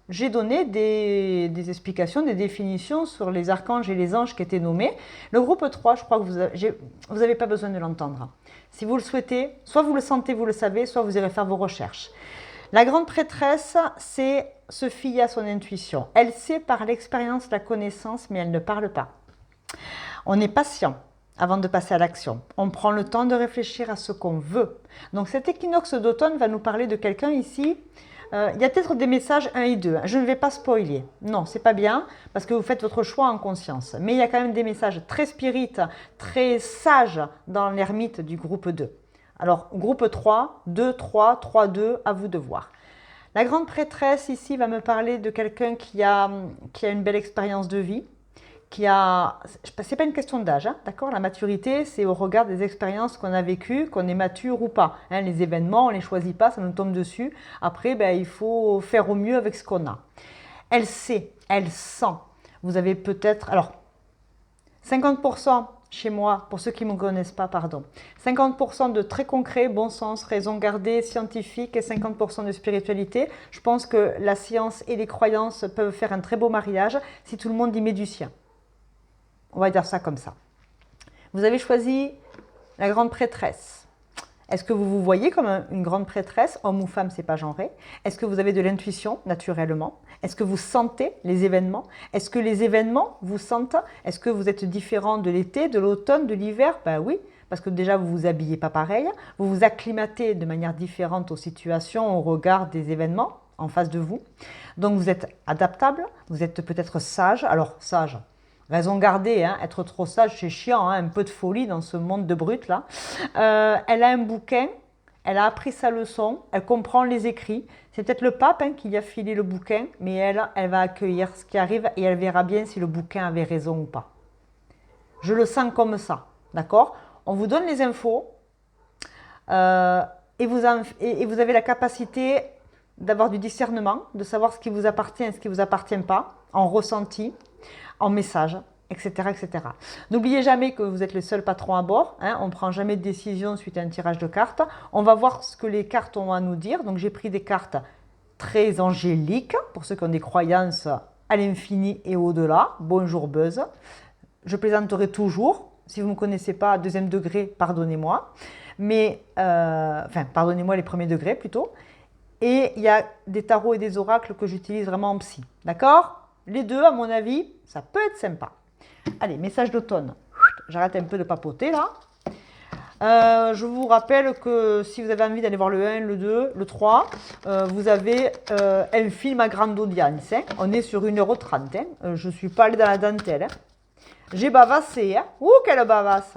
j'ai donné des explications, des définitions sur les archanges et les anges qui étaient nommés. Le groupe 3, je crois que vous n'avez pas besoin de l'entendre. Si vous le souhaitez, soit vous le sentez, vous le savez, soit vous irez faire vos recherches. La grande prêtresse, c'est se fier à son intuition. Elle sait par l'expérience, la connaissance, mais elle ne parle pas. On est patient avant de passer à l'action. On prend le temps de réfléchir à ce qu'on veut. Donc cet équinoxe d'automne va nous parler de quelqu'un ici. Il y a peut-être des messages 1 et 2. Je ne vais pas spoiler. Non, c'est pas bien parce que vous faites votre choix en conscience. Mais il y a quand même des messages très spirites, très sages dans l'ermite du groupe 2. Alors, groupe 3, 2, 3, 3, 2, à vous de voir. La grande prêtresse ici va me parler de quelqu'un qui a une belle expérience de vie, c'est pas une question d'âge, hein, d'accord? La maturité, c'est au regard des expériences qu'on a vécues, qu'on est mature ou pas. Hein, les événements, on ne les choisit pas, ça nous tombe dessus. Après, il faut faire au mieux avec ce qu'on a. Elle sait, elle sent. Vous avez peut-être... Alors, 50% chez moi, pour ceux qui ne me connaissent pas, pardon. 50% de très concret, bon sens, raison gardée, scientifique et 50% de spiritualité. Je pense que la science et les croyances peuvent faire un très beau mariage si tout le monde y met du sien. On va dire ça comme ça. Vous avez choisi la grande prêtresse. Est-ce que vous vous voyez comme une grande prêtresse, homme ou femme, c'est pas genré? Est-ce que vous avez de l'intuition, naturellement? Est-ce que vous sentez les événements? Est-ce que les événements vous sentent? Est-ce que vous êtes différent de l'été, de l'automne, de l'hiver? Ben oui, parce que déjà, vous vous habillez pas pareil. Vous vous acclimatez de manière différente aux situations, au regard des événements en face de vous. Donc, vous êtes adaptable, vous êtes peut-être sage. Alors, sage... Raison gardée, hein, être trop sage, c'est chiant, hein, un peu de folie dans ce monde de brut là. Elle a un bouquin, elle a appris sa leçon, elle comprend les écrits. C'est peut-être le pape qui lui a filé le bouquin, mais elle va accueillir ce qui arrive et elle verra bien si le bouquin avait raison ou pas. Je le sens comme ça, d'accord? On vous donne les infos et vous avez la capacité d'avoir du discernement, de savoir ce qui vous appartient et ce qui ne vous appartient pas, en ressenti, en message, etc. etc. N'oubliez jamais que vous êtes le seul patron à bord. Hein, on ne prend jamais de décision suite à un tirage de cartes. On va voir ce que les cartes ont à nous dire. Donc j'ai pris des cartes très angéliques, pour ceux qui ont des croyances à l'infini et au-delà. Bonjour Buzz. Je plaisanterai toujours. Si vous ne me connaissez pas à deuxième degré, pardonnez-moi. Mais, pardonnez-moi les premiers degrés plutôt. Et il y a des tarots et des oracles que j'utilise vraiment en psy. D'accord ? Les deux, à mon avis, ça peut être sympa. Allez, message d'automne. J'arrête un peu de papoter là. Je vous rappelle que si vous avez envie d'aller voir le 1, le 2, le 3, vous avez un film à grande audience. Hein. On est sur 1h30. Hein. Je ne suis pas allée dans la dentelle. Hein. J'ai bavassé. Hein. Ouh, quelle bavasse!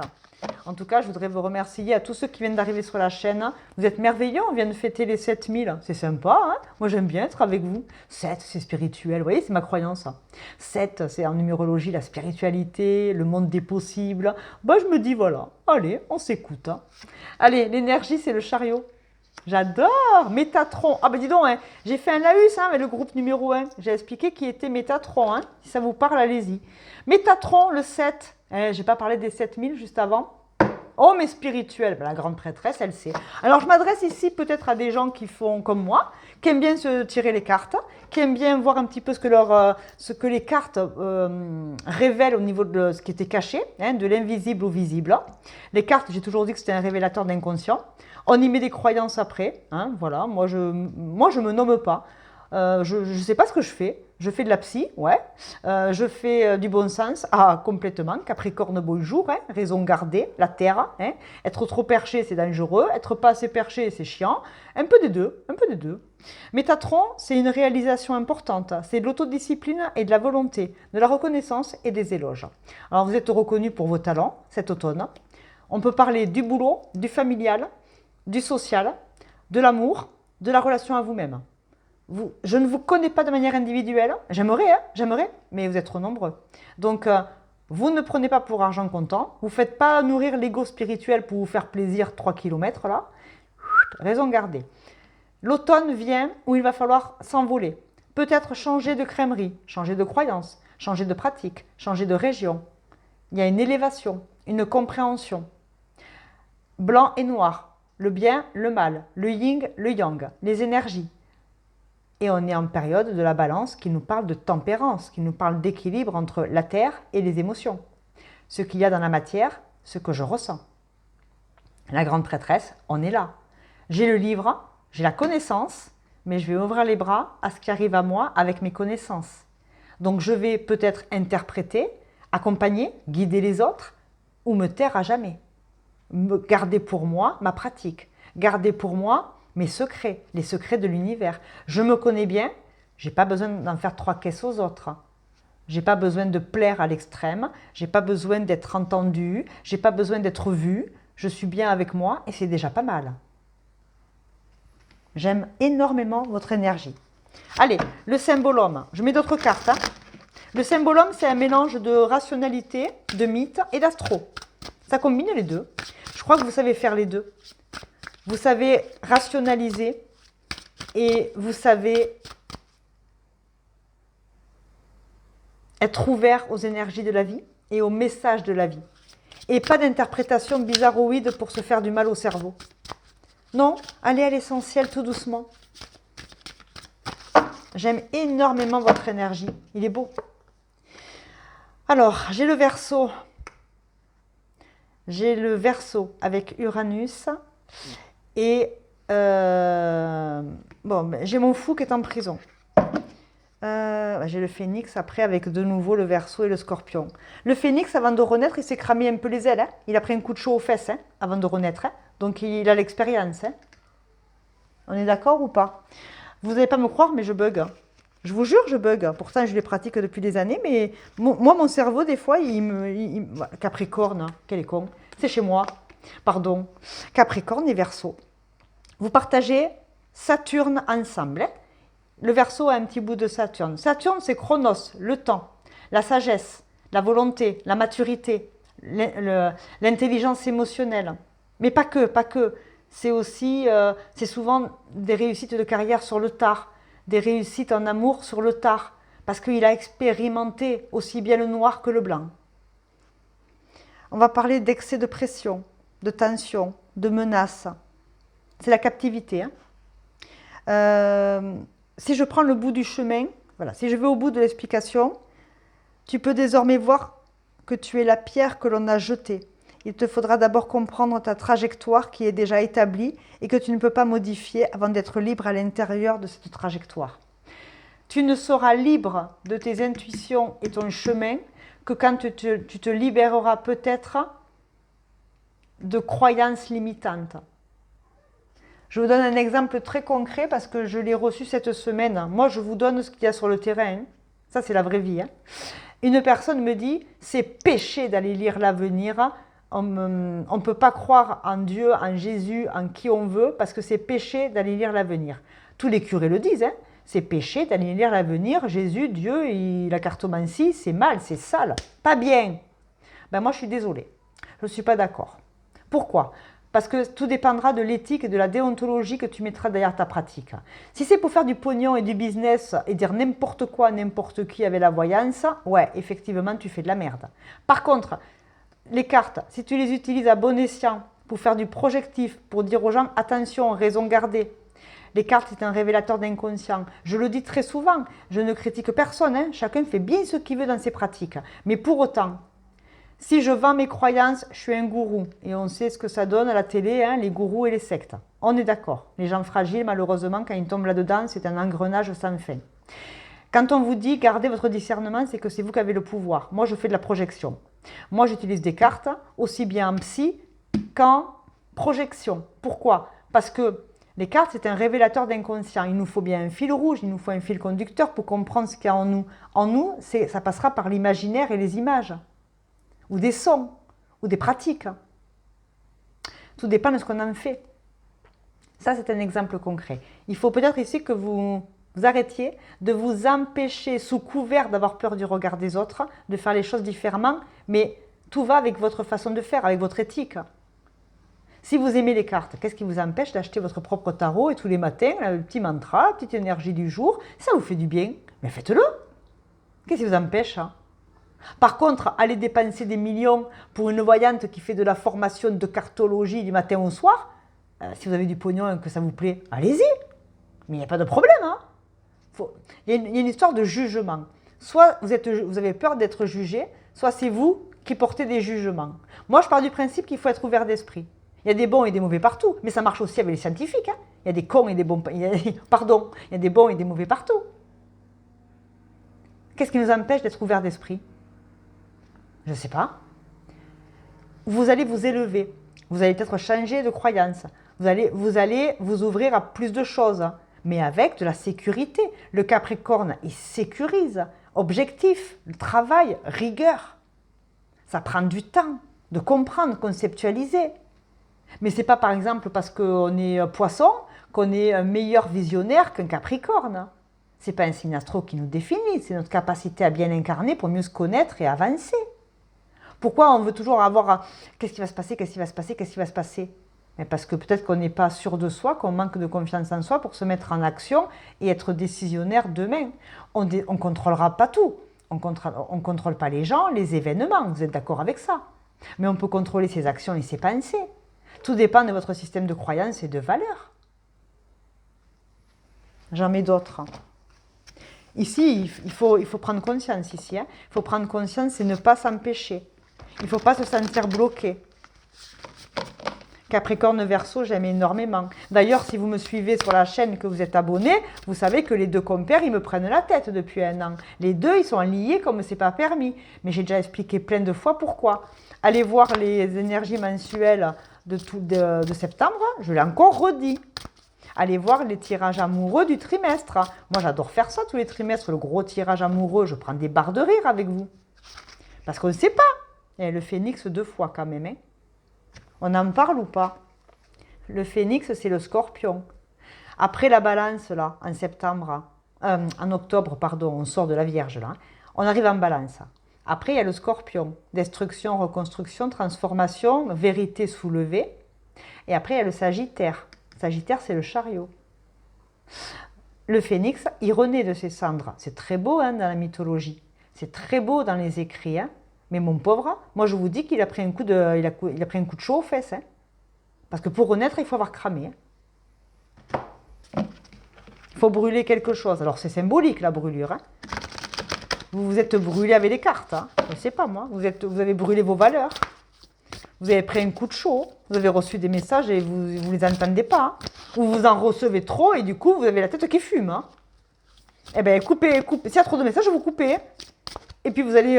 En tout cas, je voudrais vous remercier à tous ceux qui viennent d'arriver sur la chaîne. Vous êtes merveilleux, on vient de fêter les 7000. C'est sympa, hein? Moi j'aime bien être avec vous. 7, c'est spirituel, vous voyez, c'est ma croyance. 7, c'est en numérologie la spiritualité, le monde des possibles. Je me dis, voilà, allez, on s'écoute. Hein. Allez, l'énergie, c'est le chariot. J'adore Métatron. Ah dis donc, hein, j'ai fait un laus avec le groupe numéro 1. J'ai expliqué qui était Métatron. Hein. Si ça vous parle, allez-y. Métatron, le 7. J'ai pas parlé des 7000 juste avant. Oh, mais spirituel, la grande prêtresse, elle sait. Alors, je m'adresse ici peut-être à des gens qui font comme moi, qui aiment bien se tirer les cartes, qui aiment bien voir un petit peu ce que les cartes révèlent au niveau de ce qui était caché, hein, de l'invisible au visible. Les cartes, j'ai toujours dit que c'était un révélateur d'inconscient. On y met des croyances après. Hein, voilà, moi, je me nomme pas. Je ne sais pas ce que je fais. Je fais de la psy, ouais. Je fais du bon sens, complètement. Capricorne, bonjour, hein. Raison gardée, la terre. Hein. Être trop perché, c'est dangereux. Être pas assez perché, c'est chiant. Un peu des deux, un peu des deux. Métatron, c'est une réalisation importante. C'est de l'autodiscipline et de la volonté, de la reconnaissance et des éloges. Alors vous êtes reconnu pour vos talents cet automne. On peut parler du boulot, du familial, du social, de l'amour, de la relation à vous-même. Je ne vous connais pas de manière individuelle. J'aimerais, mais vous êtes trop nombreux. Donc, vous ne prenez pas pour argent comptant. Vous ne faites pas nourrir l'ego spirituel pour vous faire plaisir 3 km là. Raison gardée. L'automne vient où il va falloir s'envoler. Peut-être changer de crèmerie, changer de croyance, changer de pratique, changer de région. Il y a une élévation, une compréhension. Blanc et noir, le bien, le mal, le yin, le yang, les énergies. Et on est en période de la balance qui nous parle de tempérance, qui nous parle d'équilibre entre la terre et les émotions. Ce qu'il y a dans la matière, ce que je ressens. La grande prêtresse, on est là. J'ai le livre, j'ai la connaissance, mais je vais ouvrir les bras à ce qui arrive à moi avec mes connaissances. Donc je vais peut-être interpréter, accompagner, guider les autres ou me taire à jamais. Garder pour moi ma pratique, garder pour moi mes secrets, les secrets de l'univers. Je me connais bien, je n'ai pas besoin d'en faire 3 caisses aux autres. Je n'ai pas besoin de plaire à l'extrême, je n'ai pas besoin d'être entendue, je n'ai pas besoin d'être vue. Je suis bien avec moi et c'est déjà pas mal. J'aime énormément votre énergie. Allez, le symbole homme. Je mets d'autres cartes. Le symbole homme, c'est un mélange de rationalité, de mythe et d'astro. Ça combine les deux. Je crois que vous savez faire les deux. Vous savez rationaliser et vous savez être ouvert aux énergies de la vie et aux messages de la vie. Et pas d'interprétation bizarroïde pour se faire du mal au cerveau. Non, allez à l'essentiel tout doucement. J'aime énormément votre énergie. Il est beau. Alors, j'ai le Verseau. J'ai le Verseau avec Uranus. Et j'ai mon fou qui est en prison. J'ai le Phénix après avec de nouveau le Verseau et le Scorpion. Le Phénix, avant de renaître, il s'est cramé un peu les ailes. Hein. Il a pris un coup de chaud aux fesses avant de renaître. Hein. Donc il a l'expérience. Hein. On est d'accord ou pas? Vous n'allez pas me croire, mais je bug. Je vous jure, je bug. Pourtant, je les pratique depuis des années, mais moi, mon cerveau, des fois, Capricorne, quel est con. C'est chez moi. Pardon. Capricorne et Verseau. Vous partagez Saturne ensemble. Hein. Le Verseau a un petit bout de Saturne. Saturne, c'est Chronos, le temps, la sagesse, la volonté, la maturité, l'intelligence émotionnelle. Mais pas que. C'est aussi, c'est souvent des réussites de carrière sur le tard, des réussites en amour sur le tard, parce qu'il a expérimenté aussi bien le noir que le blanc. On va parler d'excès de pression, de tension, de menace. C'est la captivité. Hein. Si je prends le bout du chemin, voilà, si je vais au bout de l'explication, tu peux désormais voir que tu es la pierre que l'on a jetée. Il te faudra d'abord comprendre ta trajectoire qui est déjà établie et que tu ne peux pas modifier avant d'être libre à l'intérieur de cette trajectoire. Tu ne seras libre de tes intuitions et ton chemin que quand tu te libéreras peut-être de croyances limitantes. Je vous donne un exemple très concret parce que je l'ai reçu cette semaine. Moi, je vous donne ce qu'il y a sur le terrain. Hein. Ça, c'est la vraie vie. Hein. Une personne me dit, c'est péché d'aller lire l'avenir. On ne peut pas croire en Dieu, en Jésus, en qui on veut, parce que c'est péché d'aller lire l'avenir. Tous les curés le disent, hein. C'est péché d'aller lire l'avenir. Jésus, Dieu, la cartomancie, c'est mal, c'est sale, pas bien. Ben moi, je suis désolée. Je ne suis pas d'accord. Pourquoi ? Parce que tout dépendra de l'éthique et de la déontologie que tu mettras derrière ta pratique. Si c'est pour faire du pognon et du business et dire n'importe quoi, n'importe qui avec la voyance, ouais, effectivement, tu fais de la merde. Par contre, les cartes, si tu les utilises à bon escient pour faire du projectif, pour dire aux gens attention, raison gardée. Les cartes, c'est un révélateur d'inconscient. Je le dis très souvent, je ne critique personne, hein, chacun fait bien ce qu'il veut dans ses pratiques. Mais pour autant, si je vends mes croyances, je suis un gourou. Et on sait ce que ça donne à la télé, hein, les gourous et les sectes. On est d'accord. Les gens fragiles, malheureusement, quand ils tombent là-dedans, c'est un engrenage sans fin. Quand on vous dit gardez votre discernement, c'est que c'est vous qui avez le pouvoir. Moi, je fais de la projection. Moi, j'utilise des cartes, aussi bien en psy qu'en projection. Pourquoi ? Parce que Les cartes, c'est un révélateur d'inconscient. Il nous faut bien un fil rouge, il nous faut un fil conducteur pour comprendre ce qu'il y a en nous. En nous, ça passera par l'imaginaire et les images, ou des sons, ou des pratiques. Tout dépend de ce qu'on en fait. Ça, c'est un exemple concret. Il faut peut-être ici que vous arrêtiez de vous empêcher, sous couvert d'avoir peur du regard des autres, de faire les choses différemment, mais tout va avec votre façon de faire, avec votre éthique. Si vous aimez les cartes, qu'est-ce qui vous empêche d'acheter votre propre tarot et tous les matins, le petit mantra, la petite énergie du jour, ça vous fait du bien, mais faites-le. Qu'est-ce qui vous empêche? Par contre, aller dépenser des millions pour une voyante qui fait de la formation de cartologie du matin au soir, si vous avez du pognon et que ça vous plaît, allez-y. Mais il n'y a pas de problème. Hein. Il y a une histoire de jugement. Soit vous avez peur d'être jugé, soit c'est vous qui portez des jugements. Moi, je pars du principe qu'il faut être ouvert d'esprit. Il y a des bons et des mauvais partout, mais ça marche aussi avec les scientifiques. Hein. Il y a des cons et des bons... il y a des bons et des mauvais partout. Qu'est-ce qui nous empêche d'être ouvert d'esprit? Je ne sais pas. Vous allez vous élever. Vous allez peut-être changer de croyance. Vous allez vous ouvrir à plus de choses, mais avec de la sécurité. Le Capricorne, il sécurise. Objectif, travail, rigueur. Ça prend du temps de comprendre, conceptualiser. Mais ce n'est pas par exemple parce qu'on est poisson qu'on est un meilleur visionnaire qu'un Capricorne. Ce n'est pas un signe astro qui nous définit, c'est notre capacité à bien incarner pour mieux se connaître et avancer. Pourquoi on veut toujours avoir qu'est-ce qui va se passer, qu'est-ce qui va se passer, qu'est-ce qui va se passer? Mais parce que peut-être qu'on n'est pas sûr de soi, qu'on manque de confiance en soi pour se mettre en action et être décisionnaire demain. On ne contrôlera pas tout. On ne contrôle pas les gens, les événements, vous êtes d'accord avec ça? Mais on peut contrôler ses actions et ses pensées. Tout dépend de votre système de croyances et de valeurs. J'en mets d'autres. Ici, il faut prendre conscience ici. Hein. Il faut prendre conscience et ne pas s'empêcher. Il ne faut pas se sentir bloqué. Capricorne Verseau, j'aime énormément. D'ailleurs, si vous me suivez sur la chaîne, que vous êtes abonné, vous savez que les deux compères, ils me prennent la tête depuis un an. Les deux, ils sont liés comme c'est pas permis. Mais j'ai déjà expliqué plein de fois pourquoi. Allez voir les énergies mensuelles de septembre, je l'ai encore redit. Allez voir les tirages amoureux du trimestre. Moi, j'adore faire ça tous les trimestres, le gros tirage amoureux. Je prends des barres de rire avec vous. Parce qu'on ne sait pas. Et le phénix 2 fois quand même. Hein. On en parle ou pas? Le phénix, c'est le scorpion. Après la balance, là, en septembre, en octobre, pardon, on sort de la Vierge, là. On arrive en balance. Après, il y a le scorpion. Destruction, reconstruction, transformation, vérité soulevée. Et après, il y a le sagittaire. Sagittaire, c'est le chariot. Le phénix, il renaît de ses cendres. C'est très beau hein, dans la mythologie. C'est très beau dans les écrits. Hein. Mais mon pauvre, moi je vous dis qu'il a pris un coup de chaud aux fesses. Hein. Parce que pour renaître, il faut avoir cramé. Hein. Il faut brûler quelque chose. Alors c'est symbolique la brûlure. Hein. Vous vous êtes brûlé avec les cartes. Hein. Je ne sais pas moi. Vous avez brûlé vos valeurs. Vous avez pris un coup de chaud. Vous avez reçu des messages et vous ne les entendez pas. Hein. Ou vous en recevez trop et du coup vous avez la tête qui fume. Hein. Eh bien coupez. S'il y a trop de messages, vous coupez. Et puis vous allez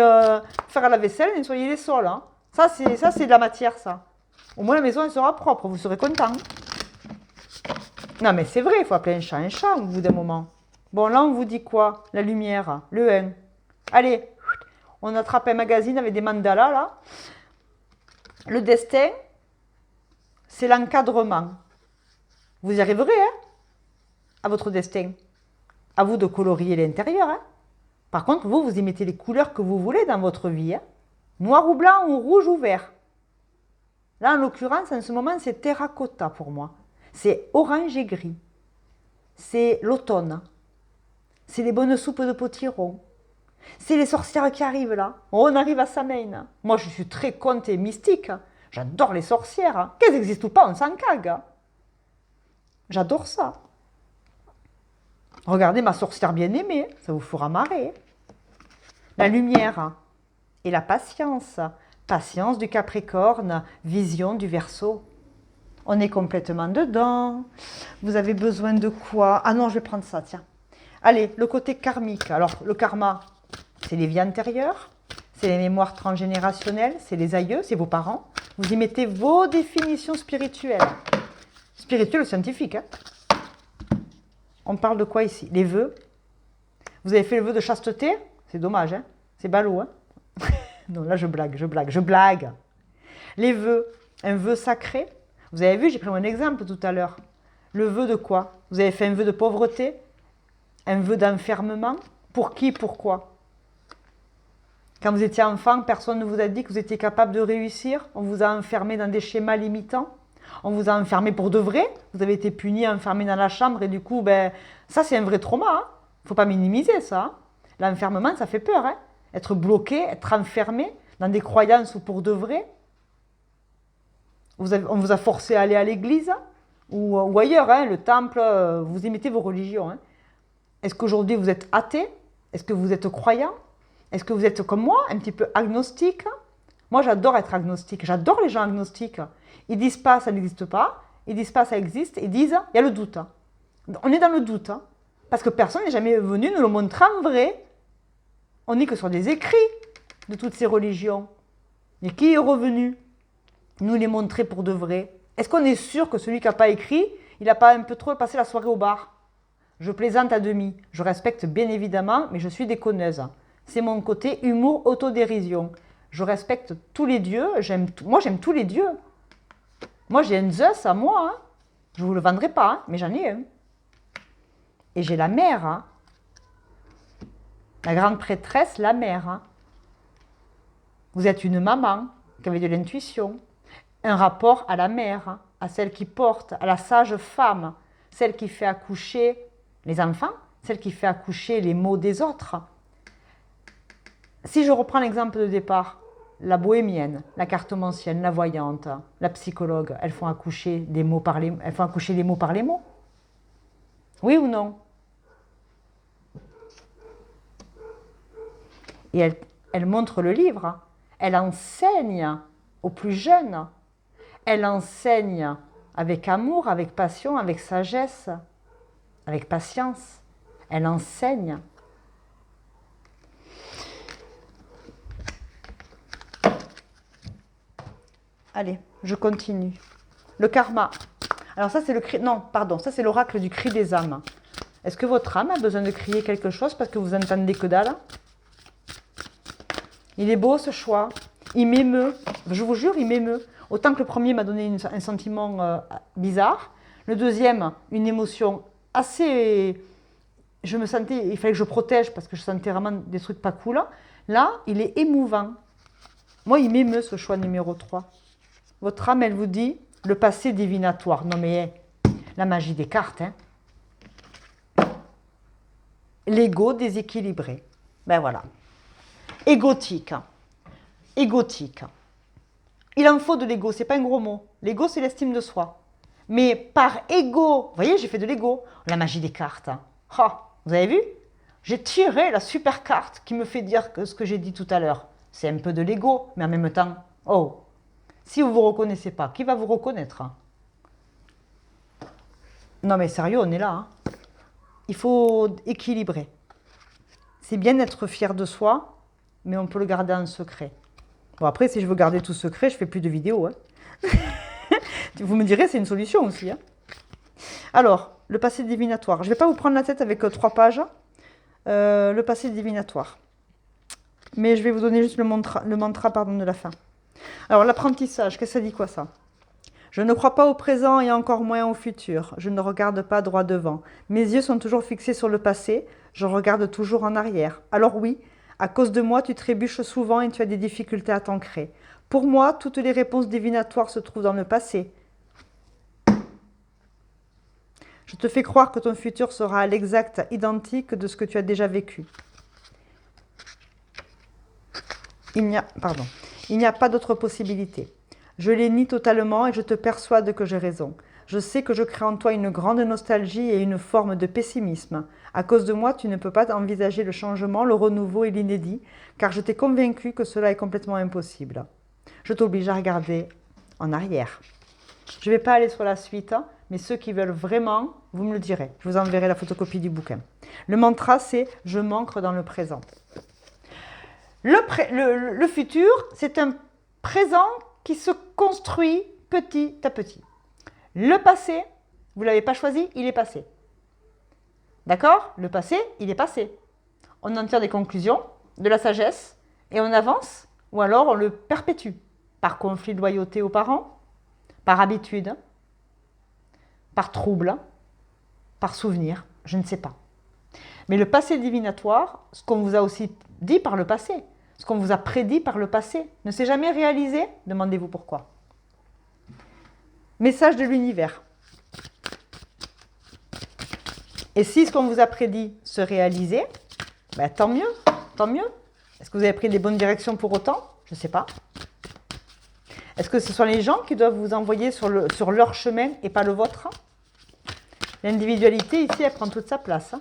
faire la vaisselle et nettoyer les sols. Hein. Ça, c'est de la matière, ça. Au moins, la maison, elle sera propre. Vous serez content. Non, mais c'est vrai, il faut appeler un chat au bout d'un moment. Bon, là, on vous dit quoi? La lumière, le 1. Allez, on attrape un magazine avec des mandalas, là. Le destin, c'est l'encadrement. Vous y arriverez, hein, à votre destin. À vous de colorier l'intérieur, hein. Par contre, vous y mettez les couleurs que vous voulez dans votre vie. Hein. Noir ou blanc, ou rouge ou vert. Là, en l'occurrence, en ce moment, c'est terracotta pour moi. C'est orange et gris. C'est l'automne. C'est les bonnes soupes de potiron. C'est les sorcières qui arrivent là. On arrive à Samhain. Moi, je suis très conte et mystique. J'adore les sorcières. Qu'elles existent ou pas, on s'en cague. J'adore ça. Regardez ma sorcière bien-aimée, ça vous fera marrer. La lumière et la patience. Patience du Capricorne, vision du Verseau. On est complètement dedans. Vous avez besoin de quoi? Ah non, je vais prendre ça, tiens. Allez, le côté karmique. Alors, le karma, c'est les vies antérieures, c'est les mémoires transgénérationnelles, c'est les aïeux, c'est vos parents. Vous y mettez vos définitions spirituelles. Spirituel ou scientifique. Hein. On parle de quoi ici? Les vœux. Vous avez fait le vœu de chasteté? C'est dommage, hein. C'est ballot. Hein. Non, là, je blague. Les vœux. Un vœu sacré. Vous avez vu, j'ai pris un exemple tout à l'heure. Le vœu de quoi? Vous avez fait un vœu de pauvreté? Un vœu d'enfermement? Pour qui? Pourquoi? Quand vous étiez enfant, personne ne vous a dit que vous étiez capable de réussir. On vous a enfermé dans des schémas limitants. On vous a enfermé pour de vrai. Vous avez été puni, enfermé dans la chambre. Et du coup, ben, ça, c'est un vrai trauma. Il ne faut pas minimiser ça. Hein. L'enfermement, ça fait peur. Hein. Être bloqué, être enfermé dans des croyances ou pour de vrai. On vous a forcé à aller à l'église ou ailleurs, hein, le temple. Vous imitez vos religions. Hein. Est-ce qu'aujourd'hui, vous êtes athée? Est-ce que vous êtes croyant? Est-ce que vous êtes comme moi, un petit peu agnostique? Moi, j'adore être agnostique. J'adore les gens agnostiques. Ils disent pas, ça n'existe pas. Ils disent pas, ça existe. Ils disent, il y a le doute. On est dans le doute. Parce que personne n'est jamais venu nous le montrer en vrai. On n'est que sur des écrits de toutes ces religions. Et qui est revenu nous les montrer pour de vrai? Est-ce qu'on est sûr que celui qui n'a pas écrit, il n'a pas un peu trop passé la soirée au bar? Je plaisante à demi. Je respecte bien évidemment, mais je suis déconneuse. C'est mon côté humour autodérision. Je respecte tous les dieux. Moi, j'aime tous les dieux. Moi, j'ai un Zeus à moi. Hein. Je ne vous le vendrai pas, hein, mais j'en ai un. Et j'ai la mère. Hein. La grande prêtresse, la mère. Hein. Vous êtes une maman qui avait de l'intuition. Un rapport à la mère, hein, à celle qui porte, à la sage femme, celle qui fait accoucher les enfants, celle qui fait accoucher les maux des autres. Si je reprends l'exemple de départ, la bohémienne, la cartomancienne, la voyante, la psychologue, elles font accoucher les mots par les mots. Oui ou non? Et elle montre le livre, elle enseigne aux plus jeunes, elle enseigne avec amour, avec passion, avec sagesse, avec patience, elle enseigne. Allez, je continue. Le karma. Alors ça, c'est le cri... Non, pardon, ça c'est l'oracle du cri des âmes. Est-ce que votre âme a besoin de crier quelque chose parce que vous entendez que dalle? Il est beau ce choix. Il m'émeut. Je vous jure, il m'émeut. Autant que le premier m'a donné un sentiment bizarre. Le deuxième, une émotion assez... Je me sentais... Il fallait que je protège parce que je sentais vraiment des trucs pas cool. Là, il est émouvant. Moi, il m'émeut ce choix numéro 3. Votre âme, elle vous dit le passé divinatoire. Non mais la magie des cartes. Hein. L'ego déséquilibré. Ben voilà. Égotique. Égotique. Il en faut de l'ego, c'est pas un gros mot. L'ego, c'est l'estime de soi. Mais par ego, vous voyez, j'ai fait de l'ego. La magie des cartes. Oh, vous avez vu? J'ai tiré la super carte qui me fait dire que ce que j'ai dit tout à l'heure. C'est un peu de l'ego, mais en même temps, oh, si vous ne vous reconnaissez pas, qui va vous reconnaître? Non mais sérieux, on est là. Hein. Il faut équilibrer. C'est bien d'être fier de soi, mais on peut le garder en secret. Bon après, si je veux garder tout secret, je ne fais plus de vidéos. Hein. Vous me direz, c'est une solution aussi. Hein. Alors, le passé divinatoire. Je ne vais pas vous prendre la tête avec 3 pages. Le passé divinatoire. Mais je vais vous donner juste le mantra de la fin. Alors, l'apprentissage, qu'est-ce que ça dit quoi ça? Je ne crois pas au présent et encore moins au futur. Je ne regarde pas droit devant. Mes yeux sont toujours fixés sur le passé. Je regarde toujours en arrière. Alors oui, à cause de moi, tu trébuches souvent et tu as des difficultés à t'ancrer. Pour moi, toutes les réponses divinatoires se trouvent dans le passé. Je te fais croire que ton futur sera à l'exact identique de ce que tu as déjà vécu. Il n'y a pas d'autre possibilité. Je les nie totalement et je te persuade que j'ai raison. Je sais que je crée en toi une grande nostalgie et une forme de pessimisme. À cause de moi, tu ne peux pas envisager le changement, le renouveau et l'inédit, car je t'ai convaincu que cela est complètement impossible. Je t'oblige à regarder en arrière. Je ne vais pas aller sur la suite, mais ceux qui veulent vraiment, vous me le direz. Je vous enverrai la photocopie du bouquin. Le mantra, c'est « Je m'ancre dans le présent ». Le futur, c'est un présent qui se construit petit à petit. Le passé, Vous ne l'avez pas choisi, il est passé. D'accord? Le passé, il est passé. On en tire des conclusions, de la sagesse, et on avance, ou alors on le perpétue. Par conflit de loyauté aux parents, par habitude, par trouble, par souvenir, je ne sais pas. Mais le passé divinatoire, ce qu'on vous a aussi dit par le passé, ce qu'on vous a prédit par le passé, ne s'est jamais réalisé, demandez-vous pourquoi. Message de l'univers. Et si ce qu'on vous a prédit se réalisait, ben, tant mieux, tant mieux. Est-ce que vous avez pris les bonnes directions pour autant? Je ne sais pas. Est-ce que ce sont les gens qui doivent vous envoyer sur leur chemin et pas le vôtre? L'individualité ici, elle prend toute sa place.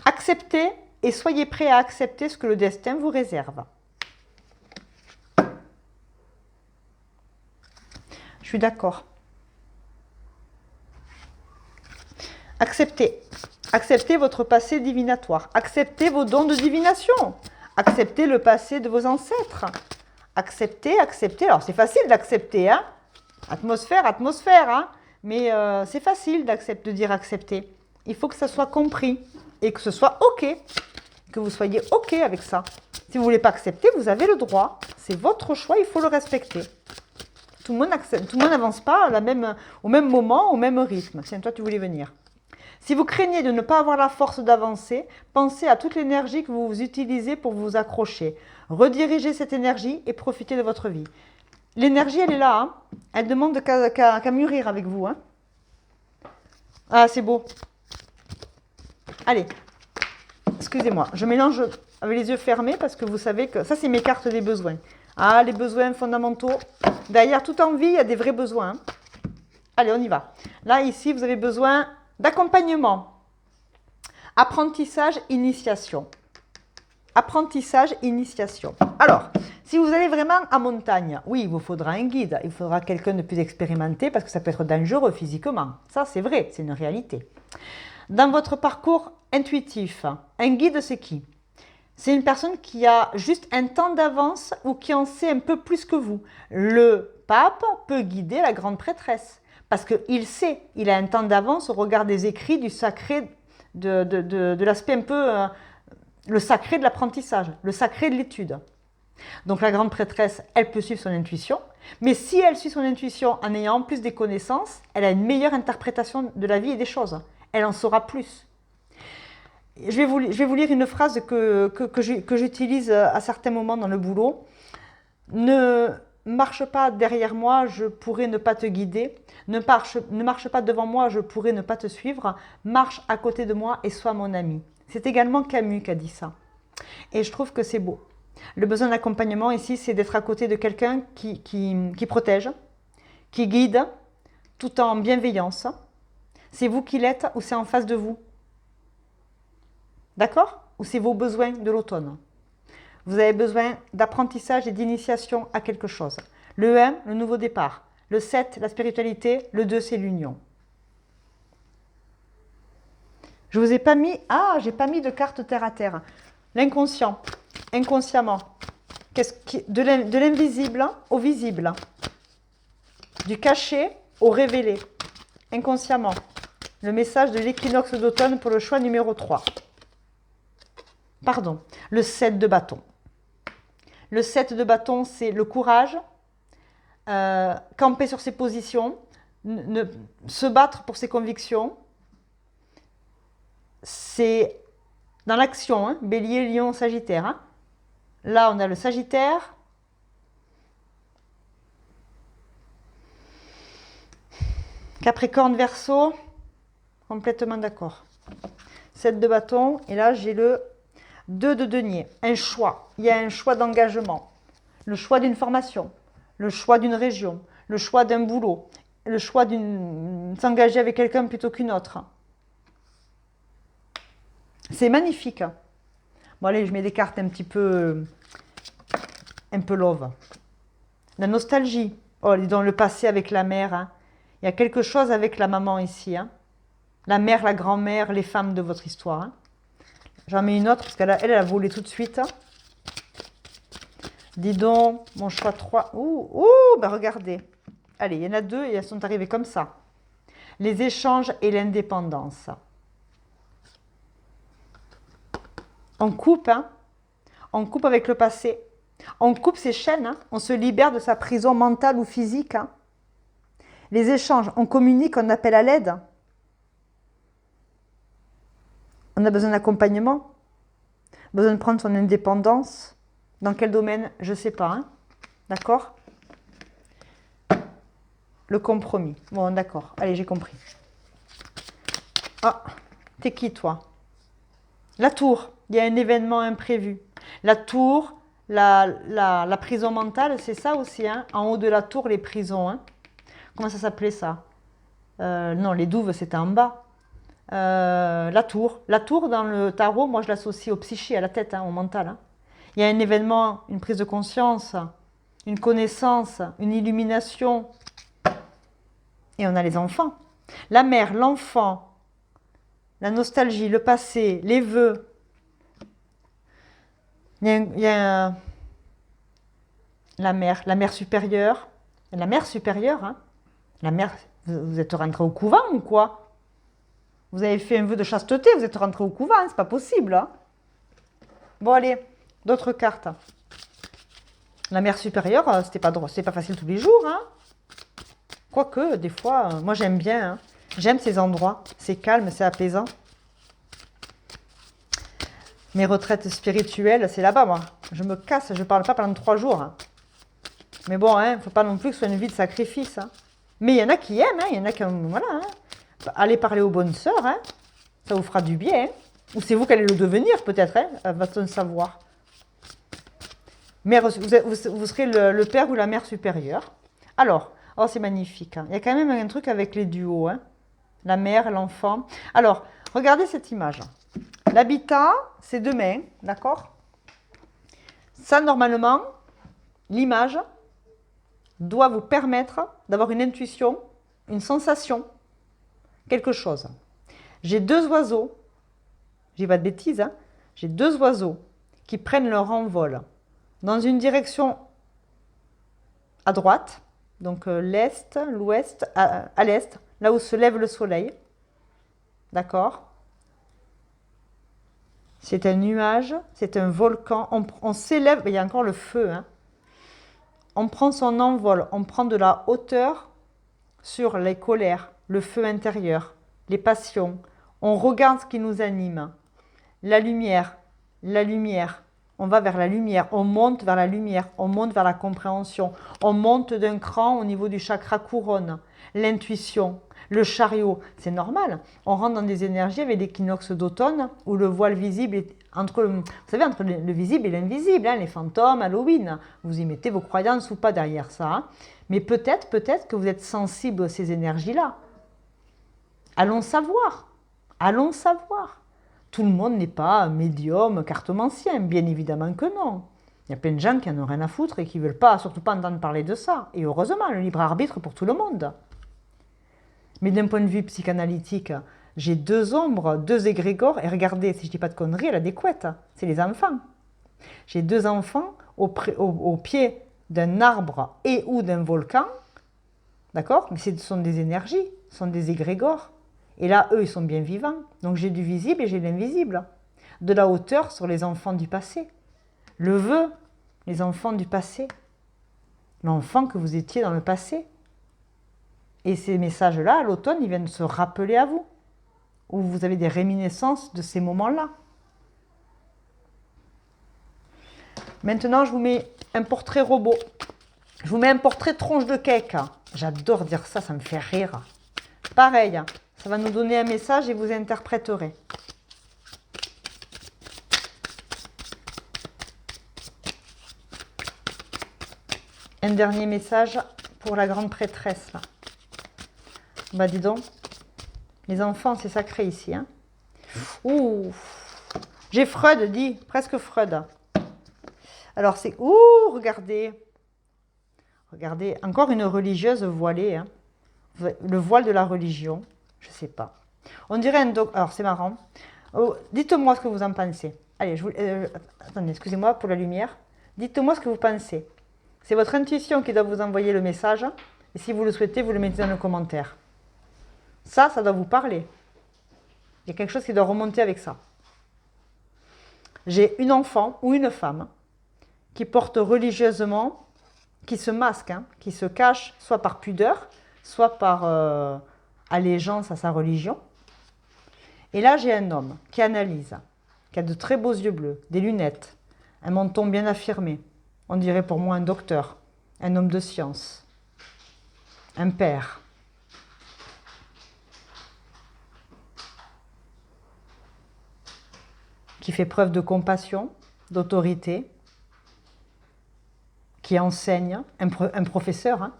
Acceptez et soyez prêts à accepter ce que le destin vous réserve. Je suis d'accord. Acceptez. Acceptez votre passé divinatoire. Acceptez vos dons de divination. Acceptez le passé de vos ancêtres. Acceptez, acceptez. Alors, c'est facile d'accepter, hein? Atmosphère, atmosphère, hein? Mais c'est facile de dire accepter. Il faut que ça soit compris et que ce soit OK. Que vous soyez OK avec ça. Si vous ne voulez pas accepter, vous avez le droit. C'est votre choix, il faut le respecter. Tout le monde n'avance pas au même moment, au même rythme. Tiens, toi, tu voulais venir. Si vous craignez de ne pas avoir la force d'avancer, pensez à toute l'énergie que vous utilisez pour vous accrocher. Redirigez cette énergie et profitez de votre vie. L'énergie, elle est là. Hein. Elle demande qu'à mûrir avec vous. Hein. Ah, c'est beau. Allez. Excusez-moi, je mélange avec les yeux fermés parce que vous savez que ça, c'est mes cartes des besoins. Ah, les besoins fondamentaux. Derrière toute envie, il y a des vrais besoins. Allez, on y va. Là, ici, vous avez besoin d'accompagnement. Apprentissage, initiation. Apprentissage, initiation. Alors, si vous allez vraiment en montagne, oui, il vous faudra un guide. Il faudra quelqu'un de plus expérimenté parce que ça peut être dangereux physiquement. Ça, c'est vrai, c'est une réalité. Dans votre parcours intuitif, un guide, c'est qui? C'est une personne qui a juste un temps d'avance ou qui en sait un peu plus que vous. Le pape peut guider la grande prêtresse parce qu'il sait, il a un temps d'avance au regard des écrits, du sacré, de l'aspect un peu, le sacré de l'apprentissage, le sacré de l'étude. Donc la grande prêtresse, elle peut suivre son intuition, mais si elle suit son intuition en ayant en plus des connaissances, elle a une meilleure interprétation de la vie et des choses. Elle en saura plus. Je vais vous lire une phrase que j'utilise à certains moments dans le boulot. Ne marche pas derrière moi, je pourrais ne pas te guider. Ne marche pas devant moi, je pourrais ne pas te suivre. Marche à côté de moi et sois mon ami. C'est également Camus qui a dit ça. Et je trouve que c'est beau. Le besoin d'accompagnement ici, c'est d'être à côté de quelqu'un qui protège, qui guide, tout en bienveillance. C'est vous qui l'êtes ou c'est en face de vous? D'accord? Ou c'est vos besoins de l'automne? Vous avez besoin d'apprentissage et d'initiation à quelque chose. Le 1, le nouveau départ. Le 7, la spiritualité. Le 2, c'est l'union. Je vous ai pas mis... Ah, j'ai pas mis de carte terre à terre. L'inconscient. Inconsciemment. De l'invisible au visible. Du caché au révélé. Inconsciemment. Le message de l'équinoxe d'automne pour le choix numéro 3. Pardon, le 7 de bâton. Le 7 de bâton, c'est le courage, camper sur ses positions, se battre pour ses convictions. C'est dans l'action, hein, Bélier, Lion, Sagittaire. Hein. Là, on a le Sagittaire. Capricorne, Verseau. Complètement d'accord. 7 de bâton. Et là, j'ai le 2 de denier. Un choix. Il y a un choix d'engagement. Le choix d'une formation. Le choix d'une région. Le choix d'un boulot. Le choix de s'engager avec quelqu'un plutôt qu'une autre. C'est magnifique. Bon, allez, je mets des cartes un peu love. La nostalgie. Oh, dans le passé avec la mère. Hein. Il y a quelque chose avec la maman ici. Hein. La mère, la grand-mère, les femmes de votre histoire. Hein. J'en mets une autre parce qu'elle a volé tout de suite. Dis donc, mon choix 3. Ben regardez. allez, il y en a deux et elles sont arrivées comme ça. Les échanges et l'indépendance. On coupe, hein. On coupe avec le passé. On coupe ses chaînes, hein. On se libère de sa prison mentale ou physique. Hein. Les échanges, on communique, on appelle à l'aide. On a besoin d'accompagnement. Besoin de prendre son indépendance. Dans quel domaine? Je ne sais pas. Hein. D'accord? Le compromis. Bon, d'accord. Allez, j'ai compris. Ah, t'es qui, toi? La tour. Il y a un événement imprévu. La tour, la prison mentale, c'est ça aussi. Hein. En haut de la tour, les prisons. Hein. Comment ça s'appelait ça? Non, les douves, c'était en bas. La tour. La tour, dans le tarot, moi, je l'associe au psyché, à la tête, hein, au mental. Hein. Il y a un événement, une prise de conscience, une connaissance, une illumination. Et on a les enfants. La mère, l'enfant, la nostalgie, le passé, les vœux. Il y a la mère supérieure. La mère supérieure, hein. La mère, vous êtes rentré au couvent ou quoi? Vous avez fait un vœu de chasteté, vous êtes rentré au couvent, hein, c'est pas possible. Hein. Bon, allez, d'autres cartes. La mère supérieure, c'était pas facile tous les jours. Hein. Quoique, des fois, moi j'aime bien. Hein. J'aime ces endroits. C'est calme, c'est apaisant. Mes retraites spirituelles, c'est là-bas, moi. Je me casse, je ne parle pas pendant 3 jours. Hein. Mais bon, il ne faut pas non plus que ce soit une vie de sacrifice. Hein. Mais il y en a qui aiment, il y en a qui... Voilà. Hein. Allez parler aux bonnes sœurs, hein. Ça vous fera du bien. Hein. Ou c'est vous qui allez le devenir, peut-être, hein, va-t-on savoir. Mère, vous serez le père ou la mère supérieure. Alors, oh, c'est magnifique. Hein. Il y a quand même un truc avec les duos. Hein. La mère, l'enfant. Alors, regardez cette image. L'habitat, c'est 2 mains, d'accord? Ça, normalement, l'image doit vous permettre d'avoir une intuition, une sensation, quelque chose. J'ai 2 oiseaux, j'ai pas de bêtises, hein, j'ai 2 oiseaux qui prennent leur envol dans une direction à droite, donc l'est, l'ouest, à l'est, là où se lève le soleil, d'accord? C'est un nuage, c'est un volcan. On s'élève, il y a encore le feu. Hein. On prend son envol, on prend de la hauteur sur les colères, le feu intérieur, les passions. On regarde ce qui nous anime. La lumière, la lumière. On va vers la lumière, on monte vers la lumière, on monte vers la compréhension. On monte d'un cran au niveau du chakra couronne. L'intuition, le chariot, c'est normal. On rentre dans des énergies avec l'équinoxe d'automne où le voile visible est entre le visible et l'invisible, hein, les fantômes, Halloween. Vous y mettez vos croyances ou pas derrière ça. Hein. Mais peut-être que vous êtes sensible à ces énergies-là. Allons savoir. Allons savoir. Tout le monde n'est pas médium, cartomancien, bien évidemment que non. Il y a plein de gens qui en ont rien à foutre et qui ne veulent pas, surtout pas entendre parler de ça. Et heureusement, le libre arbitre pour tout le monde. Mais d'un point de vue psychanalytique, j'ai 2 ombres, 2 égrégores. Et regardez, si je ne dis pas de conneries, elle a des couettes. C'est les enfants. J'ai 2 enfants au pied d'un arbre et ou d'un volcan. D'accord? Mais ce sont des énergies, ce sont des égrégores. Et là, eux, ils sont bien vivants. Donc j'ai du visible et j'ai de l'invisible. De la hauteur sur les enfants du passé. Le vœu, les enfants du passé. L'enfant que vous étiez dans le passé. Et ces messages-là, à l'automne, ils viennent se rappeler à vous. Ou vous avez des réminiscences de ces moments-là. Maintenant, je vous mets un portrait robot. Je vous mets un portrait tronche de cake. J'adore dire ça, ça me fait rire. Pareil, ça va nous donner un message et vous interpréterez. Un dernier message pour la grande prêtresse. Là. Bah dis donc, les enfants, c'est sacré ici. Hein. Ouh, j'ai Freud dit, presque Freud. Alors c'est, ouh, regardez. Regardez, encore une religieuse voilée. Hein. Le voile de la religion, je ne sais pas. On dirait un alors c'est marrant. Oh, dites-moi ce que vous en pensez. Allez, attendez, excusez-moi pour la lumière. Dites-moi ce que vous pensez. C'est votre intuition qui doit vous envoyer le message. Et si vous le souhaitez, vous le mettez dans le commentaire. Ça doit vous parler. Il y a quelque chose qui doit remonter avec ça. J'ai une enfant ou une femme qui porte religieusement, qui se masque, hein, qui se cache, soit par pudeur, soit par allégeance à sa religion. Et là, j'ai un homme qui analyse, qui a de très beaux yeux bleus, des lunettes, un menton bien affirmé. On dirait pour moi un docteur, un homme de science, un père. Qui fait preuve de compassion, d'autorité, qui enseigne, un professeur. Hein.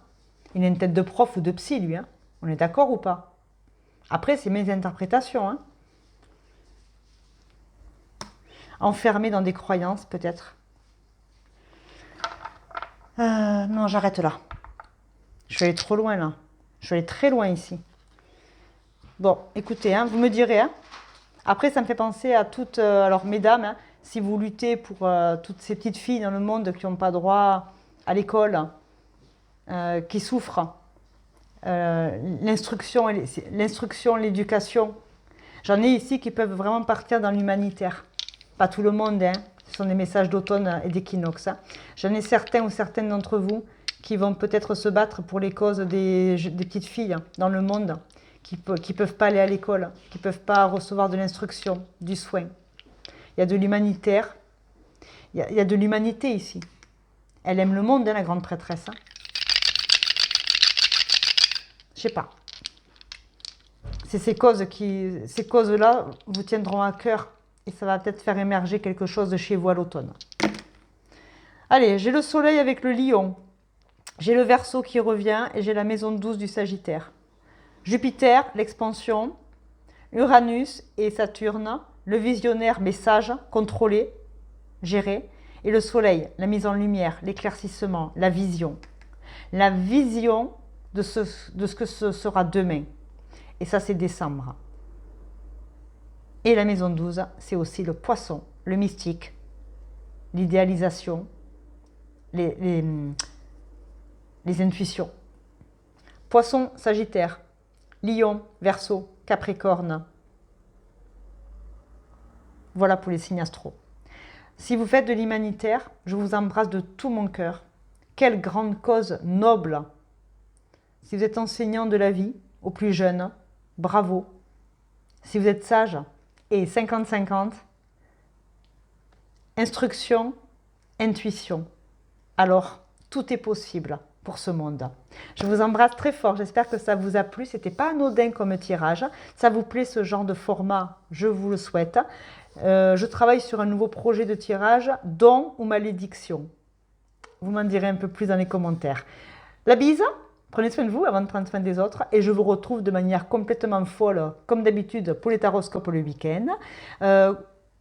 Il a une tête de prof ou de psy, lui. Hein. On est d'accord ou pas? Après, c'est mes interprétations. Hein. Enfermé dans des croyances, peut-être. Non, j'arrête là. Je vais aller trop loin, là. Je vais aller très loin, ici. Bon, écoutez, hein, vous me direz. Hein. Après, ça me fait penser à toutes... alors, mesdames, hein, si vous luttez pour toutes ces petites filles dans le monde qui n'ont pas droit à l'école, qui souffrent, l'instruction, l'éducation, j'en ai ici qui peuvent vraiment partir dans l'humanitaire. Pas tout le monde, hein. Ce sont des messages d'automne et d'équinoxe. Hein. J'en ai certains ou certaines d'entre vous qui vont peut-être se battre pour les causes des petites filles dans le monde, qui ne peuvent pas aller à l'école, qui ne peuvent pas recevoir de l'instruction, du soin. Il y a de l'humanitaire, il y a de l'humanité ici. Elle aime le monde, hein, la grande prêtresse. Hein. Je sais pas. C'est ces causes-là vous tiendront à cœur et ça va peut-être faire émerger quelque chose de chez vous à l'automne. Allez, j'ai le soleil avec le lion. J'ai le Verseau qui revient et j'ai la maison 12 du Sagittaire. Jupiter, l'expansion. Uranus et Saturne, le visionnaire, mais sage, contrôlé, géré. Et le soleil, la mise en lumière, l'éclaircissement, la vision. La vision de ce que ce sera demain. Et ça, c'est décembre. Et la maison 12, c'est aussi le poisson, le mystique, l'idéalisation, les intuitions. Poisson, Sagittaire, Lion, Verseau, Capricorne. Voilà pour les signes astro. Si vous faites de l'humanitaire, je vous embrasse de tout mon cœur. Quelle grande cause noble. Si vous êtes enseignant de la vie aux plus jeunes, bravo. Si vous êtes sage et 50-50, instruction, intuition. Alors, tout est possible pour ce monde. Je vous embrasse très fort, j'espère que ça vous a plu. C'était pas anodin comme tirage. Ça vous plaît ce genre de format, je vous le souhaite. Je travaille sur un nouveau projet de tirage, don ou malédiction. Vous m'en direz un peu plus dans les commentaires. La bise, prenez soin de vous avant de prendre soin des autres et je vous retrouve de manière complètement folle, comme d'habitude, pour les taroscopes le week-end.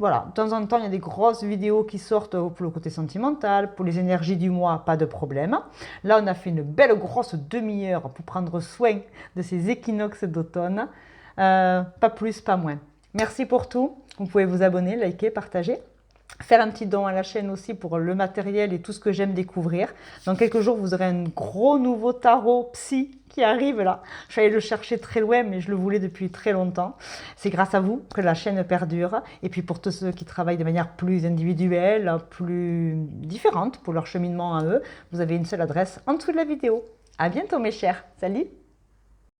Voilà, de temps en temps, il y a des grosses vidéos qui sortent pour le côté sentimental, pour les énergies du mois, pas de problème. Là, on a fait une belle grosse demi-heure pour prendre soin de ces équinoxes d'automne. Pas plus, pas moins. Merci pour tout. Vous pouvez vous abonner, liker, partager. Faire un petit don à la chaîne aussi pour le matériel et tout ce que j'aime découvrir. Dans quelques jours, vous aurez un gros nouveau tarot psy qui arrive là. Je suis allée le chercher très loin, mais je le voulais depuis très longtemps. C'est grâce à vous que la chaîne perdure. Et puis pour tous ceux qui travaillent de manière plus individuelle, plus différente pour leur cheminement à eux, vous avez une seule adresse en dessous de la vidéo. À bientôt mes chers. Salut!